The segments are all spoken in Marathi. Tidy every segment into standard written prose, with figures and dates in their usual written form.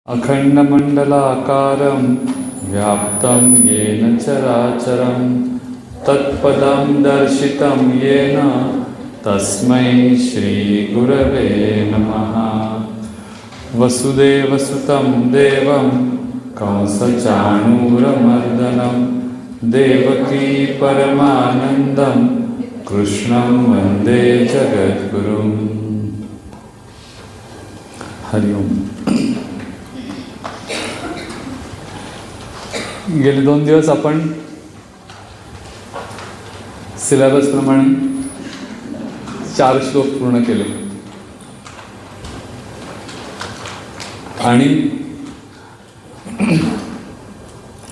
अखंडमंडलाकारं व्याप्तं येन चराचरं तत्पदं दर्शितं येन तस्मै श्रीगुरवे नमः। वसुदेवसुतं देवं कंसचाणूरमर्दनं देवकी परमानन्दं कृष्णं वन्दे जगद्गुरुं। हरि ओम। गेले 2 दिवस आपण सिलेबस प्रमाणे 4 श्लोक पूर्ण केले आणि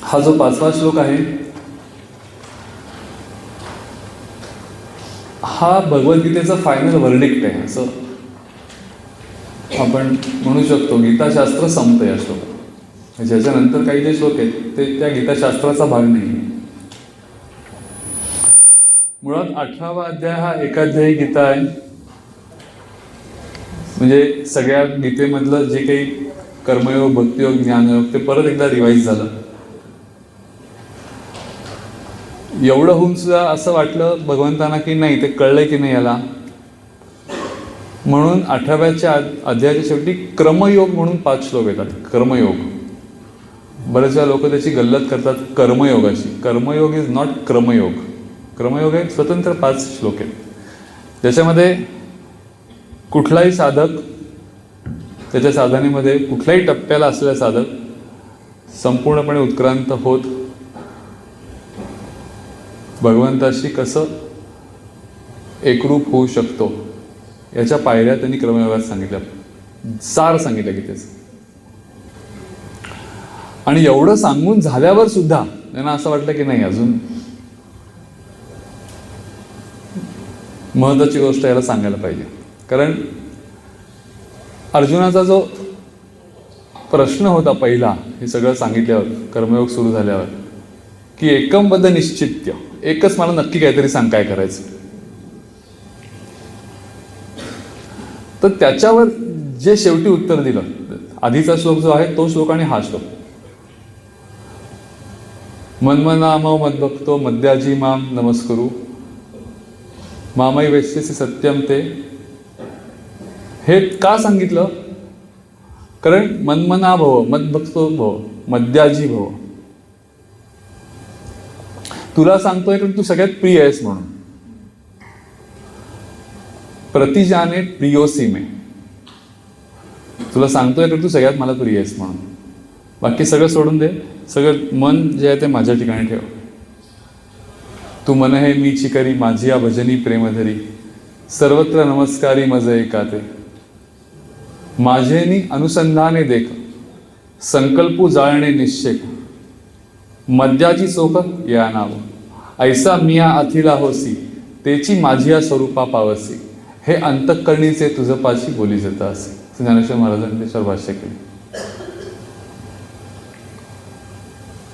हा जो 5वा श्लोक आहे हा भगवद्गीतेचा फायनल वर्डिक्ट आहे असं आपण म्हणू शकतो। गीताशास्त्र संपतं या श्लोकात। ज्याच्यानंतर काही जे श्लोक आहेत ते त्या गीताशास्त्राचा भाग नाही। मुळात 18वा अध्याय हा एकाध्यायी गीता आहे। म्हणजे सगळ्या गीतेमधलं जे काही कर्मयोग, भक्तियोग, ज्ञानयोग ते परत एकदा रिवाईज झालं। एवढं होऊन सुद्धा असं वाटलं भगवंतांना की नाही ते कळलंय की नाही याला, म्हणून 18व्या अध्यायाच्या शेवटी क्रमयोग म्हणून 5 श्लोक येतात। कर्मयोग बरेच वेळा लोक त्याची गल्लत करतात कर्मयोगाची। कर्मयोग इज नॉट क्रमयोग। क्रमयोग हे स्वतंत्र 5 श्लोक आहेत ज्याच्यामध्ये कुठलाही साधक त्याच्या साधनेमध्ये कुठल्याही टप्प्याला असलेला साधक संपूर्णपणे उत्क्रांत होत भगवंताशी कसं एकरूप होऊ शकतो याच्या पायऱ्या त्यांनी क्रमयोगात सांगितल्या, सार सांगितलं की त्याचं। आणि एवढं सांगून झाल्यावर सुद्धा त्यांना असं वाटलं की नाही अजून महत्त्वाची गोष्ट याला सांगायला पाहिजे। कारण अर्जुनाचा जो प्रश्न होता पहिला हे सगळं सांगितल्यावर, कर्मयोग सुरू झाल्यावर, की एकमबद्ध निश्चित्य, एकच मला नक्की काहीतरी सांग काय करायचं। तर त्याच्यावर जे शेवटी उत्तर दिलं, आधीचा श्लोक जो आहे तो श्लोक आणि हा श्लोक, मन्मनामो मद्भक्तो मद्याजी माम नमस्कुरु मामई वैश्यसी सत्यम ते। हे का सांगितलं? कारण मन्मना भव, मद्भक्तो भव, मद्याजी भव, तुला सांगतोय कारण तू सगळ्यात प्रिय आहेस म्हणून। प्रतिजाने प्रियोसी में, तुला सांगतोय कारण तू सगळ्यात मला प्रिय आहेस म्हणून। बाकी सगळं सोडून दे, सगळं मन जे आहे ते माझ्या ठिकाणी ठेव। तू मन हे मी चिकरी माझी या भजनी प्रेमधरी सर्वत्र नमस्कारी मज एकाते माझेनी अनुसंधाने देख संकल्पू जाळणे निश्चय मद्याची चोख या नाव ऐसा मिया अथिला होसी तेची माझिया स्वरूपा पावसी हे अंतःकरणीचे तुझं पाशी बोली जात असे। ज्ञानेश्वर महाराजांनी त्याच्यावर भाष्य केले।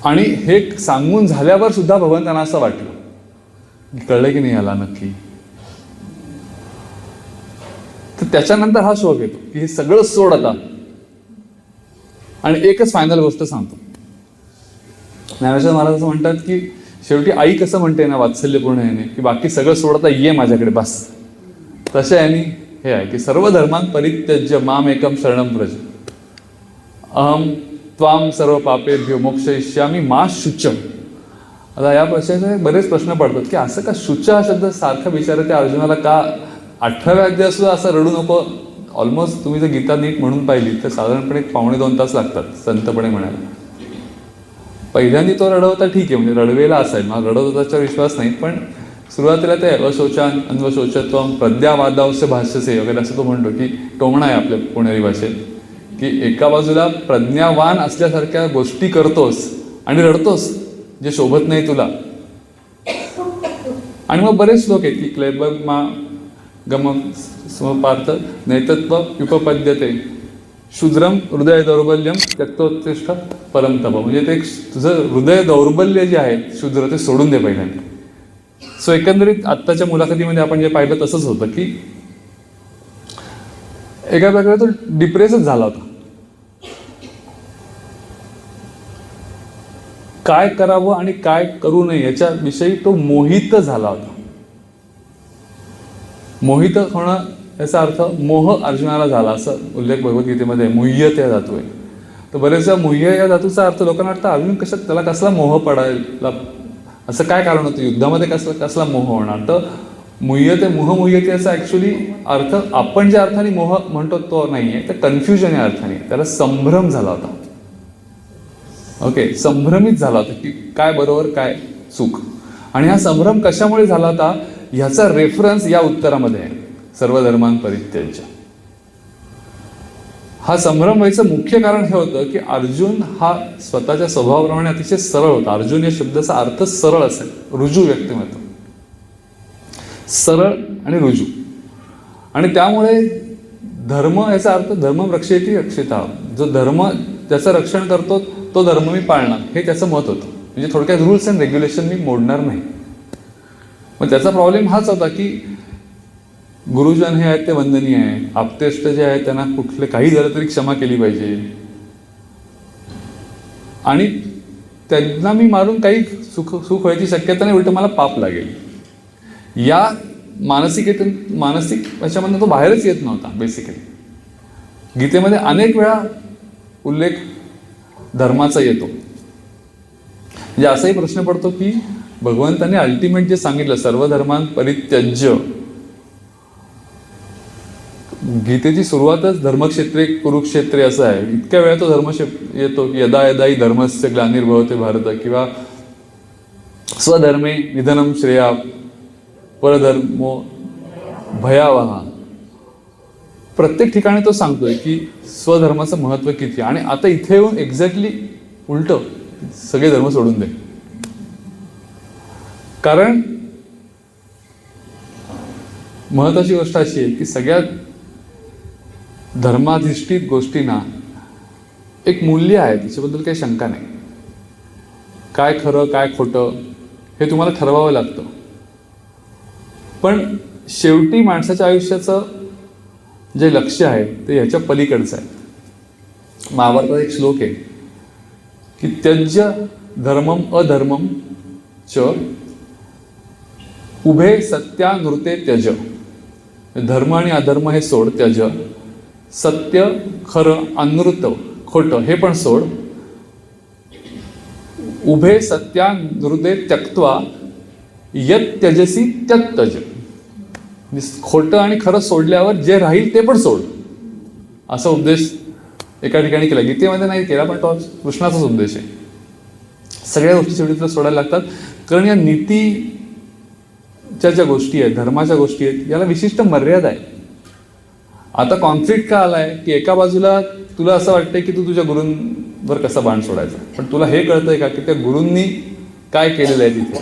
आणि हे सांगून झाल्यावर सुद्धा भगवंतांना असं वाटलं की कळलं की नाही याला नक्की। तर त्याच्यानंतर हा श्लोक येतो की हे सगळं सोड आता आणि एकच फायनल गोष्ट सांगतो। ज्ञानेश्वर महाराज असं म्हणतात की शेवटी आई कसं म्हणते ना वात्सल्यपूर्ण याने की बाकी सगळं सोड आता ये माझ्याकडे बस, तशा याने हे आहे की सर्व धर्मांत परित्यज्य माम एकम शरणं व्रज अहम त्वाम सर्व पापेभ्यो मोक्षयिष्यामी मा शुचम। आता या प्रश्नाचे बरेच प्रश्न पडतात की असं का शुच हा शब्द सारखा विचारत त्या अर्जुनाला का 18व्या अध्यायात सुद्धा असं रडू नको। ऑलमोस्ट तुम्ही जर गीता नीट म्हणून पाहिली तर साधारणपणे 1.5-2 तास लागतात संतपणे म्हणायला। पहिल्यांदा तो रडवता ठीक आहे, म्हणजे रडवेला असायला मला रडवतो त्याच्यावर विश्वास नाही, पण सुरुवातीला ते अशोचान अन्वशोचत्वम प्रज्ञावादावस्य भाष्यसे वगैरे असं तो म्हणतो की टोमणा आहे आपल्या पुणेरी भाषेत की एका बाजूला प्रज्ञावान असल्यासारख्या गोष्टी करतोस आणि रडतोस जे शोभत नाही तुला। आणि मग बरेच श्लोक आहेत की क्लेबग मा गम समपार्थ नैतत्व उपपद्यते शूद्रम हृदय दौर्बल्यम त्यक्तोत्तिष्ठ परम तप। म्हणजे ते तुझं हृदय दौर्बल्य जे आहे शूद्र ते सोडून दे पहिल्यांदा। सो एकंदरीत आत्ताच्या मुलाखतीमध्ये आपण जे पाहिलं तसंच होतं की एका प्रकारे तो डिप्रेसच झाला होता काय करावं आणि काय करू नये याच्याविषयी तो मोहित झाला होता. मोहित होणं याचा अर्थ मोह अर्जुनाला झाला असं उल्लेख भगवद्गीतेमध्ये मुह्यत या धातू आहे. तर बरेचदा मुह्य या धातूचा अर्थ लोकांना वाटतं अर्जुन कशात त्याला कसला मोह पडायला, असं काय कारण होतं युद्धामध्ये कसला मोह होणार. तर मुह्यते मोहमुह्यते याचा ॲक्च्युली अर्थ आपण ज्या अर्थाने मोह म्हणतो तो नाही आहे, तर कन्फ्युजन या अर्थाने. त्याला संभ्रम झाला होता. ओके, संभ्रमित झाला होता की काय बरोबर काय चूक. आणि हा संभ्रम कशामुळे झाला होता ह्याचा रेफरन्स या उत्तरामध्ये आहे, सर्व धर्मां परित्यज्य. हा संभ्रम व्हायचं मुख्य कारण हे होतं की अर्जुन हा स्वतःच्या स्वभावाप्रमाणे अतिशय सरळ होता. अर्जुन या शब्दाचा अर्थ सरळ असेल, रुजू व्यक्तिमत्व, सरळ आणि रुजू. आणि त्यामुळे धर्म याचा अर्थ धर्म रक्षेती रक्षिता, जो धर्म त्याचं रक्षण करतो तो धर्म मी पाळणार, हे त्याचं मत होतं. म्हणजे थोडक्यात रूल्स अँड रेग्युलेशन मी मोडणार नाही. मग त्याचा प्रॉब्लेम हाच होता की गुरुजन हे आहेत ते वंदनीय आहे, आप्तेष्ट जे आहेत त्यांना कुठले काही झालं तरी क्षमा केली पाहिजे, आणि त्यांना मी मारून काही सुख व्हायची शक्यता नाही, उलट मला पाप लागेल. या मानसिक याच्यामधून तो बाहेरच येत नव्हता. बेसिकली गीतेमध्ये अनेक वेळा उल्लेख धर्माचा येतो. म्हणजे असाही प्रश्न पडतो की भगवंतांनी अल्टिमेट जे सांगितलं सर्व धर्मां परित्यज्य, गीतेची सुरुवातच धर्मक्षेत्रे कुरुक्षेत्रे असं आहे. इतक्या वेळा तो धर्म येतो की यदा यदा हि धर्मस्य ग्लानिर्भवते भारत, किंवा स्वधर्मे निधनम श्रेया परधर्मो भयावहा. प्रत्येक ठिकाणी तो सांगतोय की स्वधर्माचं महत्त्व किती. आणि आता इथे येऊन एक्झॅक्टली उलट सगळे धर्म सोडून दे. कारण महत्वाची गोष्ट अशी आहे की सगळ्या धर्माधिष्ठित गोष्टींना एक मूल्य आहे, त्याच्याबद्दल काही शंका नाही. काय खरं काय खोटं हे तुम्हाला ठरवावं लागतं. पण शेवटी माणसाच्या आयुष्याचं जे लक्ष्य आहे ते ह्याच्या पलीकडचं आहे. महाभारतात एक श्लोक आहे की त्यज्य धर्मम अधर्मम च उभे सत्यानृते त्यज. धर्म आणि अधर्म हे सोड, त्यज. सत्य खरं, अनृत खोटं हे पण सोड. उभे सत्यानृते त्यक्त्वा यत् त्यजसी त्यत् त्यज. खोटं आणि खरं सोडल्यावर जे राहील ते पण सोड, असा उपदेश एका ठिकाणी केला. गीतेमध्ये नाही केला, पण तो कृष्णाचाच उपदेश आहे. सगळ्या गोष्टी शेवटी तुला सोडायला लागतात, कारण या नीतीच्या ज्या गोष्टी आहेत, धर्माच्या गोष्टी आहेत, याला विशिष्ट मर्यादा आहे. आता कॉन्फ्लिक्ट का आलाय की एका बाजूला तुला असं वाटतंय की तू तुझ्या गुरूंवर कसा बाण सोडायचा, पण तुला हे कळतंय का की त्या गुरूंनी काय केलेलं आहे तिथे.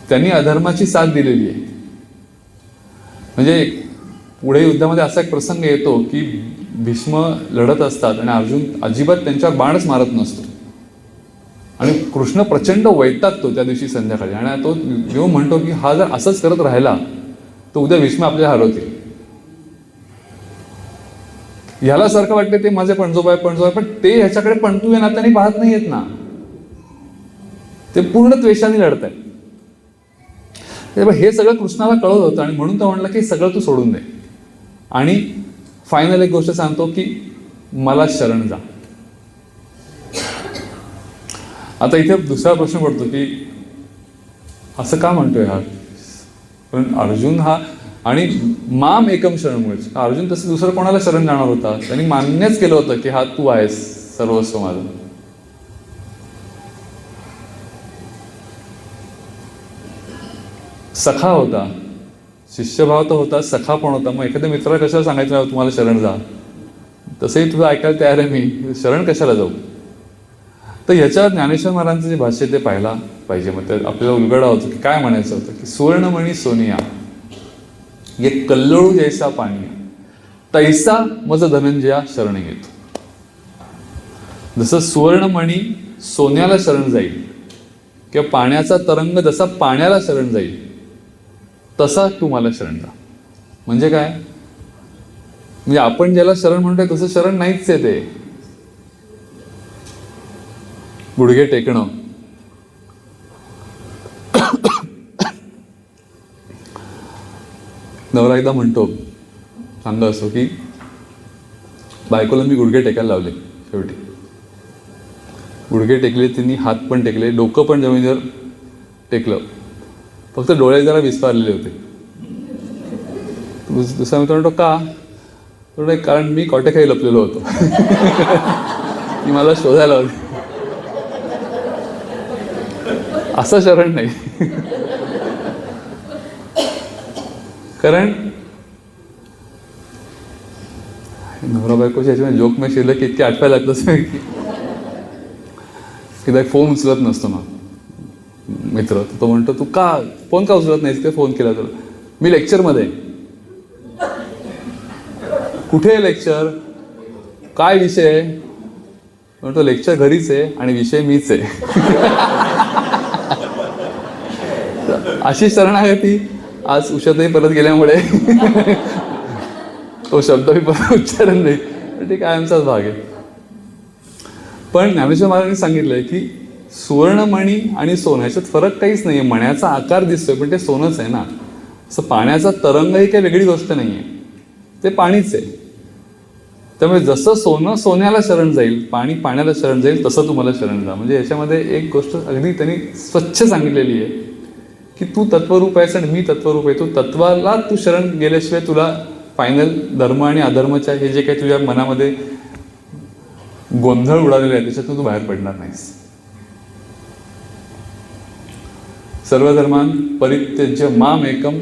त्यांनी अधर्माची साथ दिलेली आहे. म्हणजे पुढे युद्धामध्ये असा एक प्रसंग येतो की भीष्म लढत असतात आणि अर्जुन अजिबात त्यांच्यावर बाणच मारत नसतो, आणि कृष्ण प्रचंड वैतागतो त्या दिवशी संध्याकाळी. आणि तो येऊन म्हणतो की हा जर असंच करत राहिला तर उद्या भीष्म आपल्याला हरवतील. ह्याला सारखं वाटतं ते माझे पणजोबा आहे, पण ते ह्याच्याकडे पणतू या नात्याने पाहत नाही येत ना, ते पूर्ण द्वेषाने लढत आहे. हे सगळं कृष्णाला कळत होतं, आणि म्हणून तो म्हणला की सगळं तू सोडून दे. आणि फायनल एक गोष्ट सांगतो की मला शरण जा. आता इथे दुसरा प्रश्न पडतो की असं का म्हणतोय हा, पण अर्जुन हा आणि माम एकम शरणमुळे, अर्जुन तसं दुसरं कोणाला शरण जाणार होता. त्यांनी मान्यच केलं होतं की हा तू आहेस सर्वस्व माझं. सखा होता, शिष्यभाव तर होता, सखा पण होता. मग एखाद्या मित्राला कशाला सांगायचं तुम्हाला शरण जा, तसंही तुझं ऐकायला तयार आहे मी, शरण कशाला जाऊ. तर ह्याच्या ज्ञानेश्वर महाराजांचं जे भाष्य ते पाहायला पाहिजे. मग ते आपल्याला उलगडा होतो की काय म्हणायचं होतं की सुवर्णमणी सोनिया ये कल्लोळू जैसा पानिया तैसा मज धनंजया शरण येतो. जसं सुवर्णमणी सोन्याला शरण जाईल किंवा पाण्याचा तरंग जसा पाण्याला शरण जाईल तसा तू मला शरण जा. म्हणजे काय, म्हणजे आपण ज्याला शरण म्हणतोय तसं शरण नाहीच आहे ते. गुडघे टेकणं, नवरा एकदा म्हणतो, सांगा असो की बायकोला मी गुडघे टेकायला लावले. शेवटी गुडघे टेकले, तिने हात पण टेकले, डोकं पण जमिनीवर टेकलं, फक्त डोळे जरा विस्फारलेले होते. दुसरा मित्र म्हणतो का? थोडं कारण मी कॉटेखाई लपलेलो होतो. ती मला शोधायला होती. असं शरण नाही. कारण नवरा बायकोच्या ह्याच्यामध्ये जोक में शिरलं की इतके आठवायला लागतं की एकदा फोन उचलत नसतो ना मित्र, तो म्हणतो तू का फोन का उचलत नाहीस? ते फोन केला तुला. मी लेक्चरमध्ये. कुठे आहे लेक्चर? काय विषय आहे? म्हणतो लेक्चर घरीच आहे आणि विषय मीच आहे. अशी शरणागती आज उषाताई परत गेल्यामुळे तो शब्द मी परत उच्चारण नाही, ते कायमचाच भाग आहे. पण ज्ञानेश्वर महाराजांनी सांगितलंय की सुवर्णमणी आणि सोनं ह्याच्यात फरक काहीच नाही आहे. मण्याचा आकार दिसतोय पण ते सोनंच आहे ना. असं पाण्याचा तरंग ही काही वेगळी गोष्ट नाही आहे, ते पाणीच आहे. त्यामुळे जसं सोनं सोन्याला शरण जाईल, पाणी पाण्याला शरण जाईल, तसं तुम्हाला शरण जा. म्हणजे याच्यामध्ये एक गोष्ट अगदी त्यांनी स्वच्छ सांगितलेली आहे की तू तत्वरूप आहेस आणि मी तत्वरूप आहे. तू तत्वाला तू शरण गेल्याशिवाय तुला फायनल धर्म आणि अधर्माच्या हे जे काही तुझ्या मनामध्ये गोंधळ उडालेला आहे त्याच्यातून तू बाहेर पडणार नाहीस. सर्व धर्मान परित्यज्य माम एकम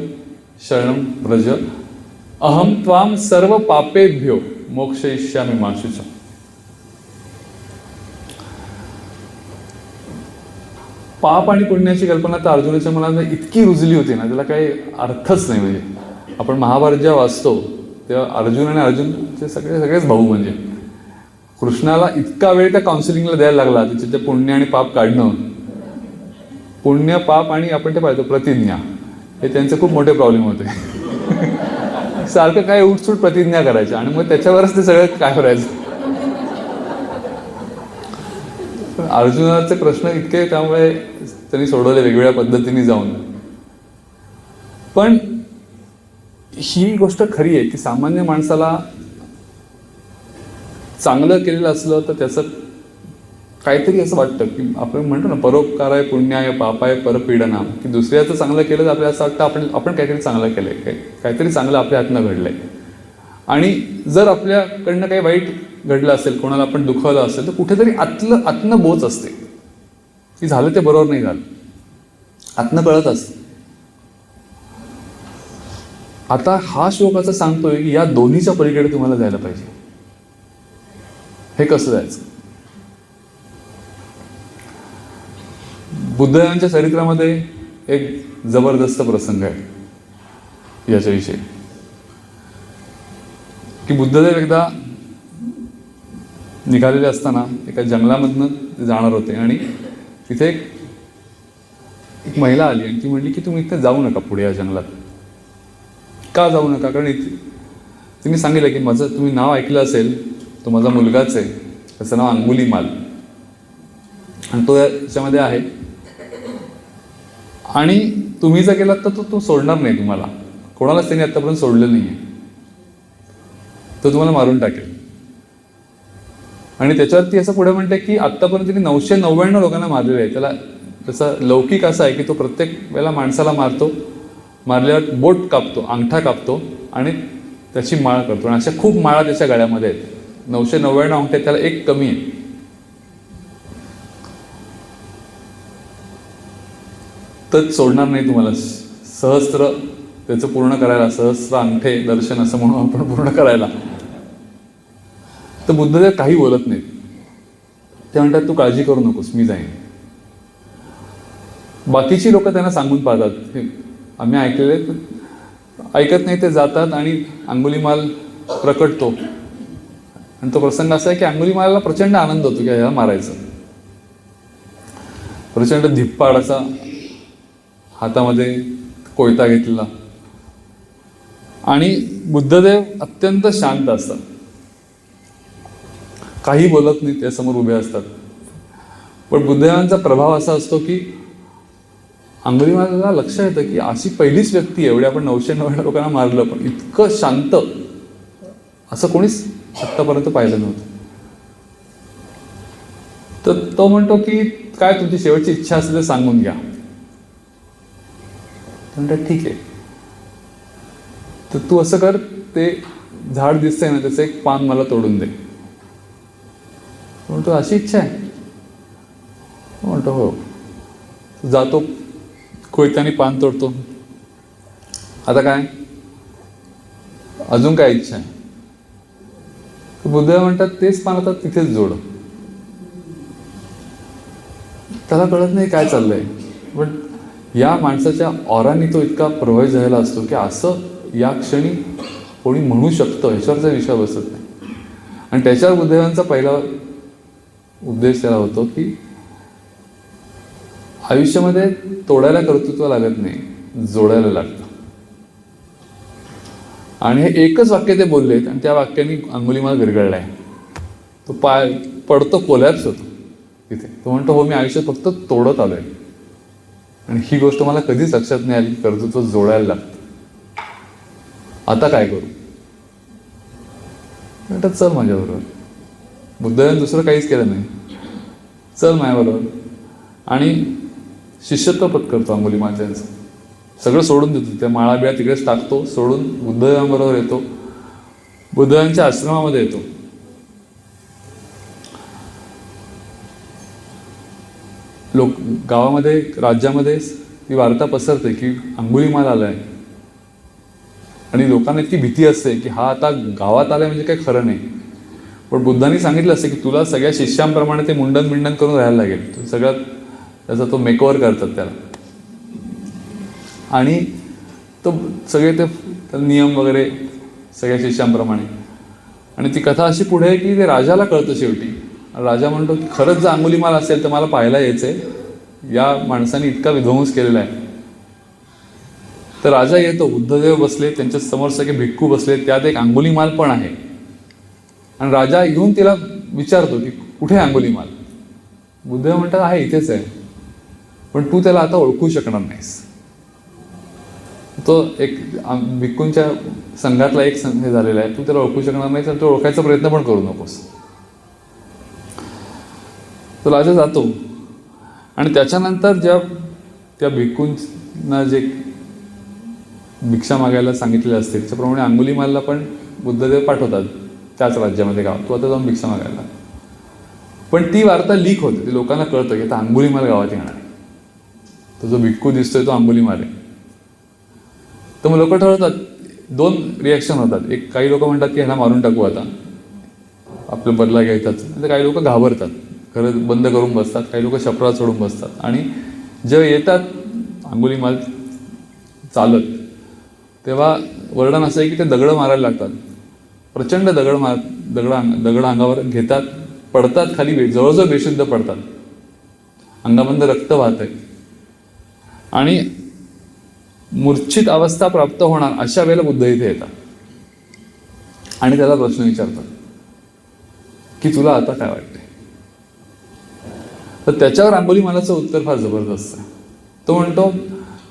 शरणम व्रज अहम त्वाम सर्व पापेभ्यो मोक्षयिष्यामि मा शुचः. पाप आणि पुण्याची कल्पना तर अर्जुनाच्या मनात इतकी रुजली होती ना, त्याला काही अर्थच नाही. म्हणजे आपण महाभारत जेव्हा वाचतो तेव्हा अर्जुन आणि अर्जुनचे सगळेच भाऊ. म्हणजे कृष्णाला इतका वेळ त्या काउन्सिलिंगला द्यायला लागला त्याचे ते पुण्य आणि पाप काढणं. पुण्य पाप आणि आपण ते पाहतो प्रतिज्ञा, हे त्यांचे खूप मोठे प्रॉब्लेम होते. सारखं काय उठसूट प्रतिज्ञा करायच्या आणि मग त्याच्यावरच ते सगळं काय करायचं. अर्जुनाचे प्रश्न इतके त्यामुळे त्यांनी सोडवले वेगवेगळ्या पद्धतीने जाऊन. पण ही गोष्ट खरी आहे की सामान्य माणसाला चांगलं केलेलं असलं तर त्याचं काहीतरी असं वाटतं की आपण म्हणतो ना परोपकाराय पुण्याय पापाय परपीडना, की दुसऱ्याचं चांगलं केलं तर आपल्याला असं वाटतं आपण काहीतरी चांगलं केलंय, काहीतरी चांगलं आपल्या हातनं घडलंय. आणि जर आपल्याकडनं काही वाईट घडलं असेल, कोणाला आपण दुखवलं असेल, तर कुठेतरी आतनं बोच असते की झालं ते बरोबर नाही झालं, आतनं कळत असतं. आता हा श्लोक असं सांगतोय की या दोन्हीच्या पलीकडे तुम्हाला जायला पाहिजे. हे कसं जायचं? बुद्धदेवांच्या चरित्रामध्ये एक जबरदस्त प्रसंग आहे याच्याविषयी, की बुद्धदेव एकदा निघालेले असताना एका जंगलामधनं ते जाणार होते आणि तिथे एक महिला आली आणि ती म्हणली की तुम्ही इथे जाऊ नका पुढे या जंगलात. का जाऊ नका? कारण तिने सांगितलं की माझं तुम्ही नाव ऐकलं असेल, तो माझा मुलगाच आहे, त्याचं नाव अंगुलीमाल आणि तो याच्यामध्ये आहे आणि तुम्ही जर गेलात तर तो सोडणार नाही तुम्हाला. कोणालाच त्यांनी आतापर्यंत सोडलं नाही आहे. तो तुम्हाला मारून टाकेल. आणि त्याच्यावरती असं पुढे म्हणते की आत्तापर्यंत तिने 999 लोकांना मारलेलं आहे. त्याला त्याचा लौकिक असा आहे की तो प्रत्येक वेळेला माणसाला मारतो, मारल्यावर बोट कापतो, अंगठा कापतो आणि त्याची माळ करतो. आणि अशा खूप माळा त्याच्या गळ्यामध्ये आहेत. 999 अंगठे, त्याला एक कमी आहे. तर सोडणार नाही तुम्हाला. सहस्त्र त्याचं पूर्ण करायला, सहस्त्र अंगठे दर्शन असं म्हणून आपण पूर्ण करायला. तर बुद्धदेव काही बोलत नाहीत. ते म्हणतात तू काळजी करू नकोस, मी जाईन. बाकीची लोक त्यांना सांगून पाहतात, आम्ही ऐकलेले, ऐकत नाही. ते जातात आणि अंगुलीमाल प्रकटतो. आणि तो प्रसंग असा आहे की अंगुलीमालाला प्रचंड आनंद होतो की याला मारायचं. प्रचंड धिप्पाड असा हातामध्ये कोयता घेतलेला. आणि बुद्धदेव अत्यंत शांत असतात, काही बोलत नाही, त्यासमोर उभे असतात. पण बुद्धदेवांचा प्रभाव असा असतो की अंगुलीमालाला लक्ष येतं की अशी पहिलीच व्यक्ती आहे, एवढी आपण 999 लोकांना मारलं पण इतकं शांत असं कोणीच आत्तापर्यंत पाहिलं नव्हतं. तर तो म्हणतो की काय तुमची शेवटची इच्छा असेल तर सांगून घ्या. म्हणतात ठीक आहे, तर तू असं कर, ते झाड दिसतंय ना त्याचं एक पान मला तोडून दे. म्हणतो अशी इच्छा आहे. म्हणतो हो. जातो, कोयत्याने पान तोडतो. आता काय, अजून काय इच्छा आहे? बुद्धदेव म्हणतात तेच पान आता तिथेच जोड. त्याला कळत नाही काय चाललंय, पण या माणसाच्या ऑराने तो इतका प्रभावित झालेला असतो की असं या क्षणी कोणी म्हणू शकतं ह्याच्यावरचा विषय बसत नाही. आणि त्याच्यावर बुद्धदेवांचा पहिला उद्देश त्याला होतो की आयुष्यामध्ये तोडायला कर्तृत्व लागत नाही, जोडायला लागतं. आणि हे एकच वाक्य ते बोललेत आणि त्या वाक्याने अंगुलीमाल विरघळलाय. तो पाय पडतो, कोलॅप्स होतो तिथे. तो म्हणतो हो, मी आयुष्यात फक्त तोडत आलोय आणि ही गोष्ट मला कधीच लक्षात नाही आली, कर्तृत्व जोडायला लागतं. आता काय करू? म्हणतात चल माझ्याबरोबर. बुद्धदेवाने दुसरं काहीच केलं नाही, चल माझ्याबरोबर. आणि शिष्यत्व पत्करतो अंगुलीमाल त्यांचं. सगळं सोडून देतो, त्या माळा बिळा तिकडेच टाकतो, सोडून बुद्धदेवांबरोबर येतो, बुद्धदेवांच्या आश्रमामध्ये येतो. लोक गावामध्ये, राज्यामध्ये ती वार्ता पसरते की अंगुलीमाल आलाय. आणि लोकांना इतकी भीती असते की हा आता गावात आलाय म्हणजे काही खरं नाही. पण बुद्धांनी सांगितलं असतं की तुला सगळ्या शिष्यांप्रमाणे ते मुंडन करून राहायला लागेल. तू सगळ्यात त्याचा तो मेकओव्हर करतात त्याला. आणि तो सगळे ते नियम वगैरे सगळ्या शिष्यांप्रमाणे. आणि ती कथा अशी पुढे आहे की ते राजाला कळतं शेवटी. राजा म्हणतो की खरंच जर अंगुलीमाल असेल तर मला पाहायला यायचंय, या माणसाने इतका विध्वंस केलेला आहे. तर राजा येतो, बुद्धदेव बसले, त्यांच्या समोर सगळे भिक्खू बसले, त्यात एक अंगुलीमाल पण आहे. आणि राजा येऊन तिला विचारतो की कुठे अंगुलीमाल? बुद्धदेव म्हणतात आहे इथेच आहे, पण तू त्याला आता ओळखू शकणार नाहीस. तो एक भिक्खूंच्या संघातला एक संघ झालेला आहे, तू त्याला ओळखू शकणार नाहीस आणि तो ओळखायचा प्रयत्न पण करू नकोस. तो राजा जातो. आणि त्याच्यानंतर ज्या त्या भिक्खूंना जे भिक्षा मागायला सांगितलेले असते त्याच्याप्रमाणे अंगुलीमालला पण बुद्धदेव पाठवतात त्याच राज्यामध्ये गाव, तू आता जाऊन भिक्षा मागायला. पण ती वार्ता लीक होते, ते लोकांना कळतं की आता अंगुलीमाल गावात येणार आहे, तो जो भिक्खू दिसतोय तो अंगुलीमाल आहे. तर मग लोक ठरवतात, दोन रिॲक्शन होतात. एक, काही लोक म्हणतात की ह्याला मारून टाकू आता, आपलं बदला घ्यायचाच. तर काही लोक घाबरतात, घरं बंद करून बसतात, काही लोक छपरा सोडून बसतात. आणि जेव्हा येतात अंगुलीमाल चालत, तेव्हा वर्णन असं आहे की ते दगडं मारायला लागतात. प्रचंड दगड अंगावर घेतात, पडतात खाली, जवळजवळ बेशुद्ध पडतात, अंगामधून रक्त वाहत आहे. आणि मूर्छित अवस्था प्राप्त होणार अशा वेळेला बुद्ध इथे येतात आणि त्याला प्रश्न विचारतात की तुला आता काय वाटतंय? तर त्याच्यावर अंगुलीमालाचं उत्तर फार जबरदस्त आहे. तो म्हणतो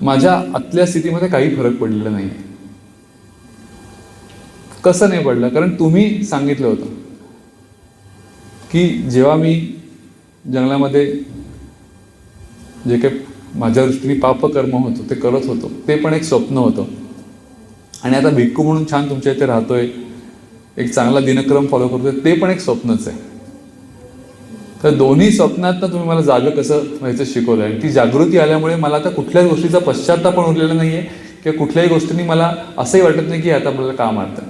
माझ्या आतल्या स्थितीमध्ये काही फरक पडलेला नाही. कसं नाही पडलं? कारण तुम्ही सांगितलं होतं की जेव्हा मी जंगलामध्ये जे काही माझ्या दृष्टीने पापकर्म होतो ते करत होतो, ते पण एक स्वप्न होतं. आणि आता भिक्खू म्हणून छान तुमच्या इथे राहतोय, एक चांगला दिनक्रम फॉलो करतोय, ते पण एक स्वप्नच आहे. तर दोन्ही स्वप्नातनं तुम्ही मला जागं कसं व्हायचं शिकवलं. आणि ती जागृती आल्यामुळे मला आता कुठल्याच गोष्टीचा पश्चात्ताप पण उरलेला नाही आहे किंवा कुठल्याही गोष्टींनी मला असंही वाटत नाही की आता आपल्याला का मारतं.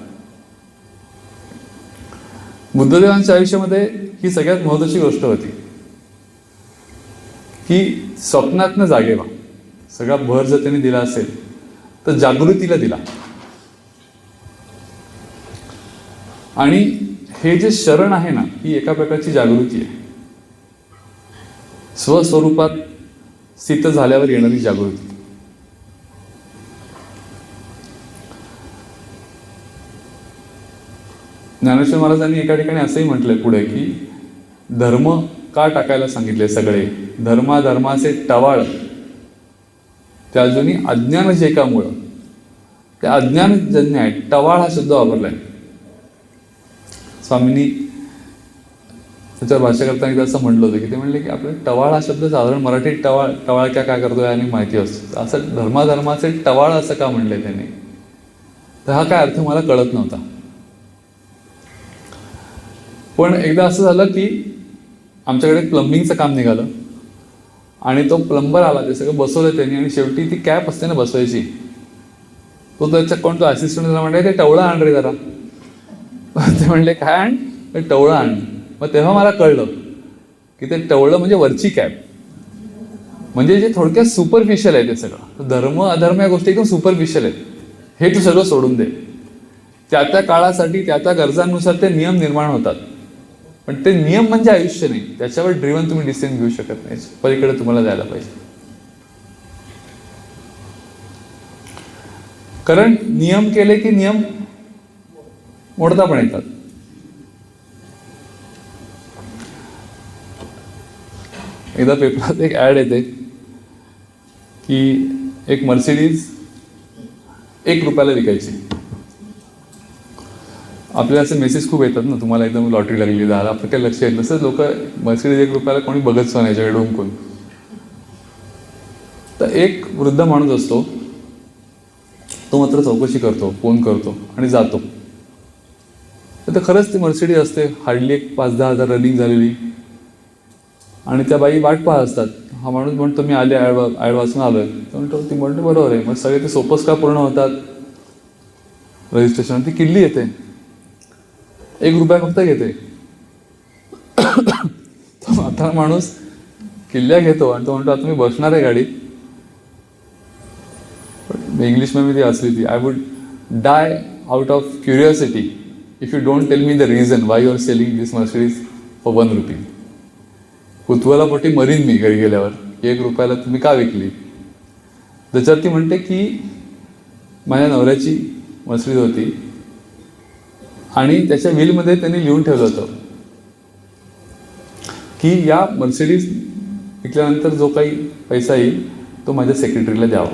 बुद्धदेवांच्या आयुष्यामध्ये ही सगळ्यात महत्त्वाची गोष्ट होती की स्वप्नातनं जागे व्हा. सगळा भर जर त्यांनी दिला असेल तर जागृतीला दिला. आणि हे जे शरण आहे ना, ही एका प्रकारची जागृती आहे, स्वस्वरूपात स्थित झाल्यावर येणारी जागृती. ज्ञानेश्वर महाराजांनी एका ठिकाणी असंही म्हटलंय पुढे की धर्म का टाकायला सांगितले सगळे? धर्माधर्माचे टवाळ त्या अजूनी अज्ञान जे कामुळं, त्या अज्ञानजन्य आहे. टवाळ हा शब्द वापरलाय स्वामींनी त्याच्यावर भाष्य करताना एकदा असं म्हणलं होतं की ते म्हणले की आपल्याला टवाळ हा शब्द साधारण मराठीत टवाळ काय करतोय आणि माहिती असतो. असं धर्माधर्माचे टवाळ असं का म्हणलंय त्याने, तर हा काय अर्थ मला कळत नव्हता. पण एकदा असं झालं की आमच्याकडे प्लंबिंगचं काम निघालं आणि तो प्लंबर आला, ते सगळं बसवलं त्यांनी आणि शेवटी ती कॅप असते ना बसवायची, तो त्याच्या कोण तो असिस्टंट त्याला म्हणले ते टवळं आण रे जरा. ते म्हणले काय आण? टवळं आण. मग तेव्हा मला कळलं की ते टवळं म्हणजे वरची कॅप, म्हणजे जे थोडक्यात सुपरफिशियल आहे ते सगळं. धर्म अधर्म या गोष्टी एकदम सुपरफिशियल आहेत. हे तू सगळं सोडून दे. त्या त्या काळासाठी त्या त्या गरजांनुसार ते नियम निर्माण होतात, पण ते नियम म्हणजे आयुष्य नाही. त्याच्यावर ड्रिव्हन तुम्ही डिसिजन घेऊ शकत नाही. पलीकडे तुम्हाला जायला पाहिजे, कारण नियम केले की नियम मोडता पण येतात. एकदा पेपरात एक ॲड येते की एक मर्सिडीज ₹1 विकायची. आपल्याला असे मेसेज खूप येतात ना, तुम्हाला एकदम लॉटरी लागली झाला, आपलं काही लक्ष येत नसतं. लोक मर्सिडीज ₹1 कोणी बघत नाही याच्याकडे डोंकून. तर एक वृद्ध माणूस असतो, तो मात्र चौकशी करतो, फोन करतो आणि जातो. तर खरंच ती मर्सिडीज असते, हार्डली एक 5-10 हजार रनिंग झालेली, आणि त्या बाई वाट पाहत असतात. हा माणूस म्हणतो मी आले ॲड वाचून आलोय. तो म्हणतो, ती म्हणते बरोबर आहे. मग सगळे ते सोपस का पूर्ण होतात, रजिस्ट्रेशन ती किल्ली येते, ₹1 फक्त घेते. आता माणूस किल्ल्या घेतो आणि तो म्हणतो आता मी बसणार आहे गाडीत. इंग्लिशमध्ये ती असली ती, I would die out of curiosity if you don't tell me the reason why you are selling this Mercedes for ₹1. कुतूहलापोटी मरीन मी घरी गेल्यावर, ₹1 तुम्ही का विकली. त्याच्यावर ती म्हणते की माझ्या नवऱ्याची मर्सिडीज होती आणि त्याच्या व्हीलमध्ये त्यांनी लिहून ठेवलं होतं की या मर्सिडीज विकल्यानंतर जो काही पैसा येईल तो माझ्या सेक्रेटरीला द्यावा.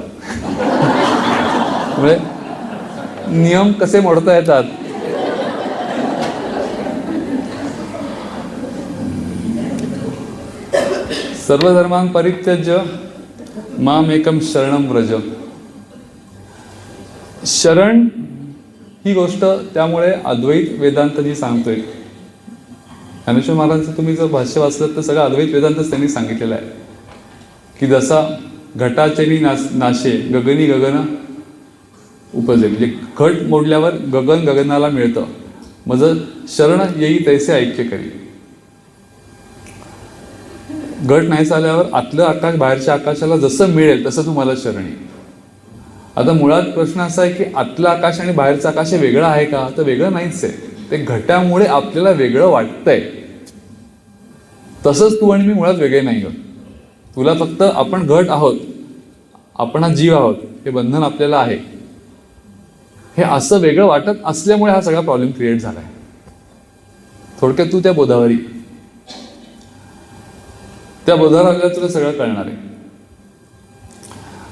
म्हणजे नियम कसे मोडता येतात. सर्वधर्मां परित्यज्य माम एकम शरणम व्रज. शरण ही गोष्ट त्यामुळे अद्वैत वेदांत जी सांगतोय, ज्ञानेश्वर महाराजांचं तुम्ही जर भाष्य वाचलं तर सगळं अद्वैत वेदांतच त्यांनी सांगितलेलं आहे की जसा घटाचेनी नाशे गगनी गगन उपजे, म्हणजे घट मोडल्यावर गगन गगनाला मिळतं. मग जर शरण येई तैसे ऐक्य करी. घट नाही झाल्यावर आतलं आकाश बाहेरच्या आकाशाला जसं मिळेल तसं तुम्हाला शरण येईल. आता मुळात प्रश्न असा आहे की आतलं आकाश आणि बाहेरचं आकाश हे वेगळं आहे का, तर वेगळं नाहीच आहे. ते घटामुळे आपल्याला वेगळं वाटतंय. तसंच तू आणि मी मुळात वेगळे नाही आहोत. तुला फक्त आपण घट आहोत, आपण हा जीव आहोत, हे बंधन आपल्याला आहे, हे असं वेगळं वाटत असल्यामुळे हा सगळा प्रॉब्लेम क्रिएट झालाय. थोडक्यात तू त्या बोधावर ये. त्या बोधावर आल्यावर तुला सगळं कळणार आहे.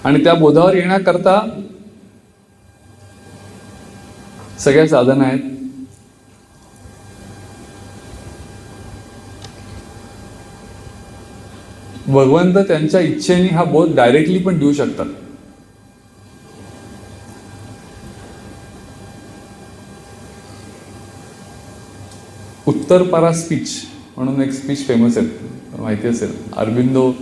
आणि त्या बोधावर येण्याकरता सगळ्या साधनं आहेत. भगवंत त्यांच्या इच्छेने हा बोध डायरेक्टली पण देऊ शकतात. उत्तरपारा स्पीच म्हणून एक स्पीच फेमस आहे, माहिती असेल. अरबिंदो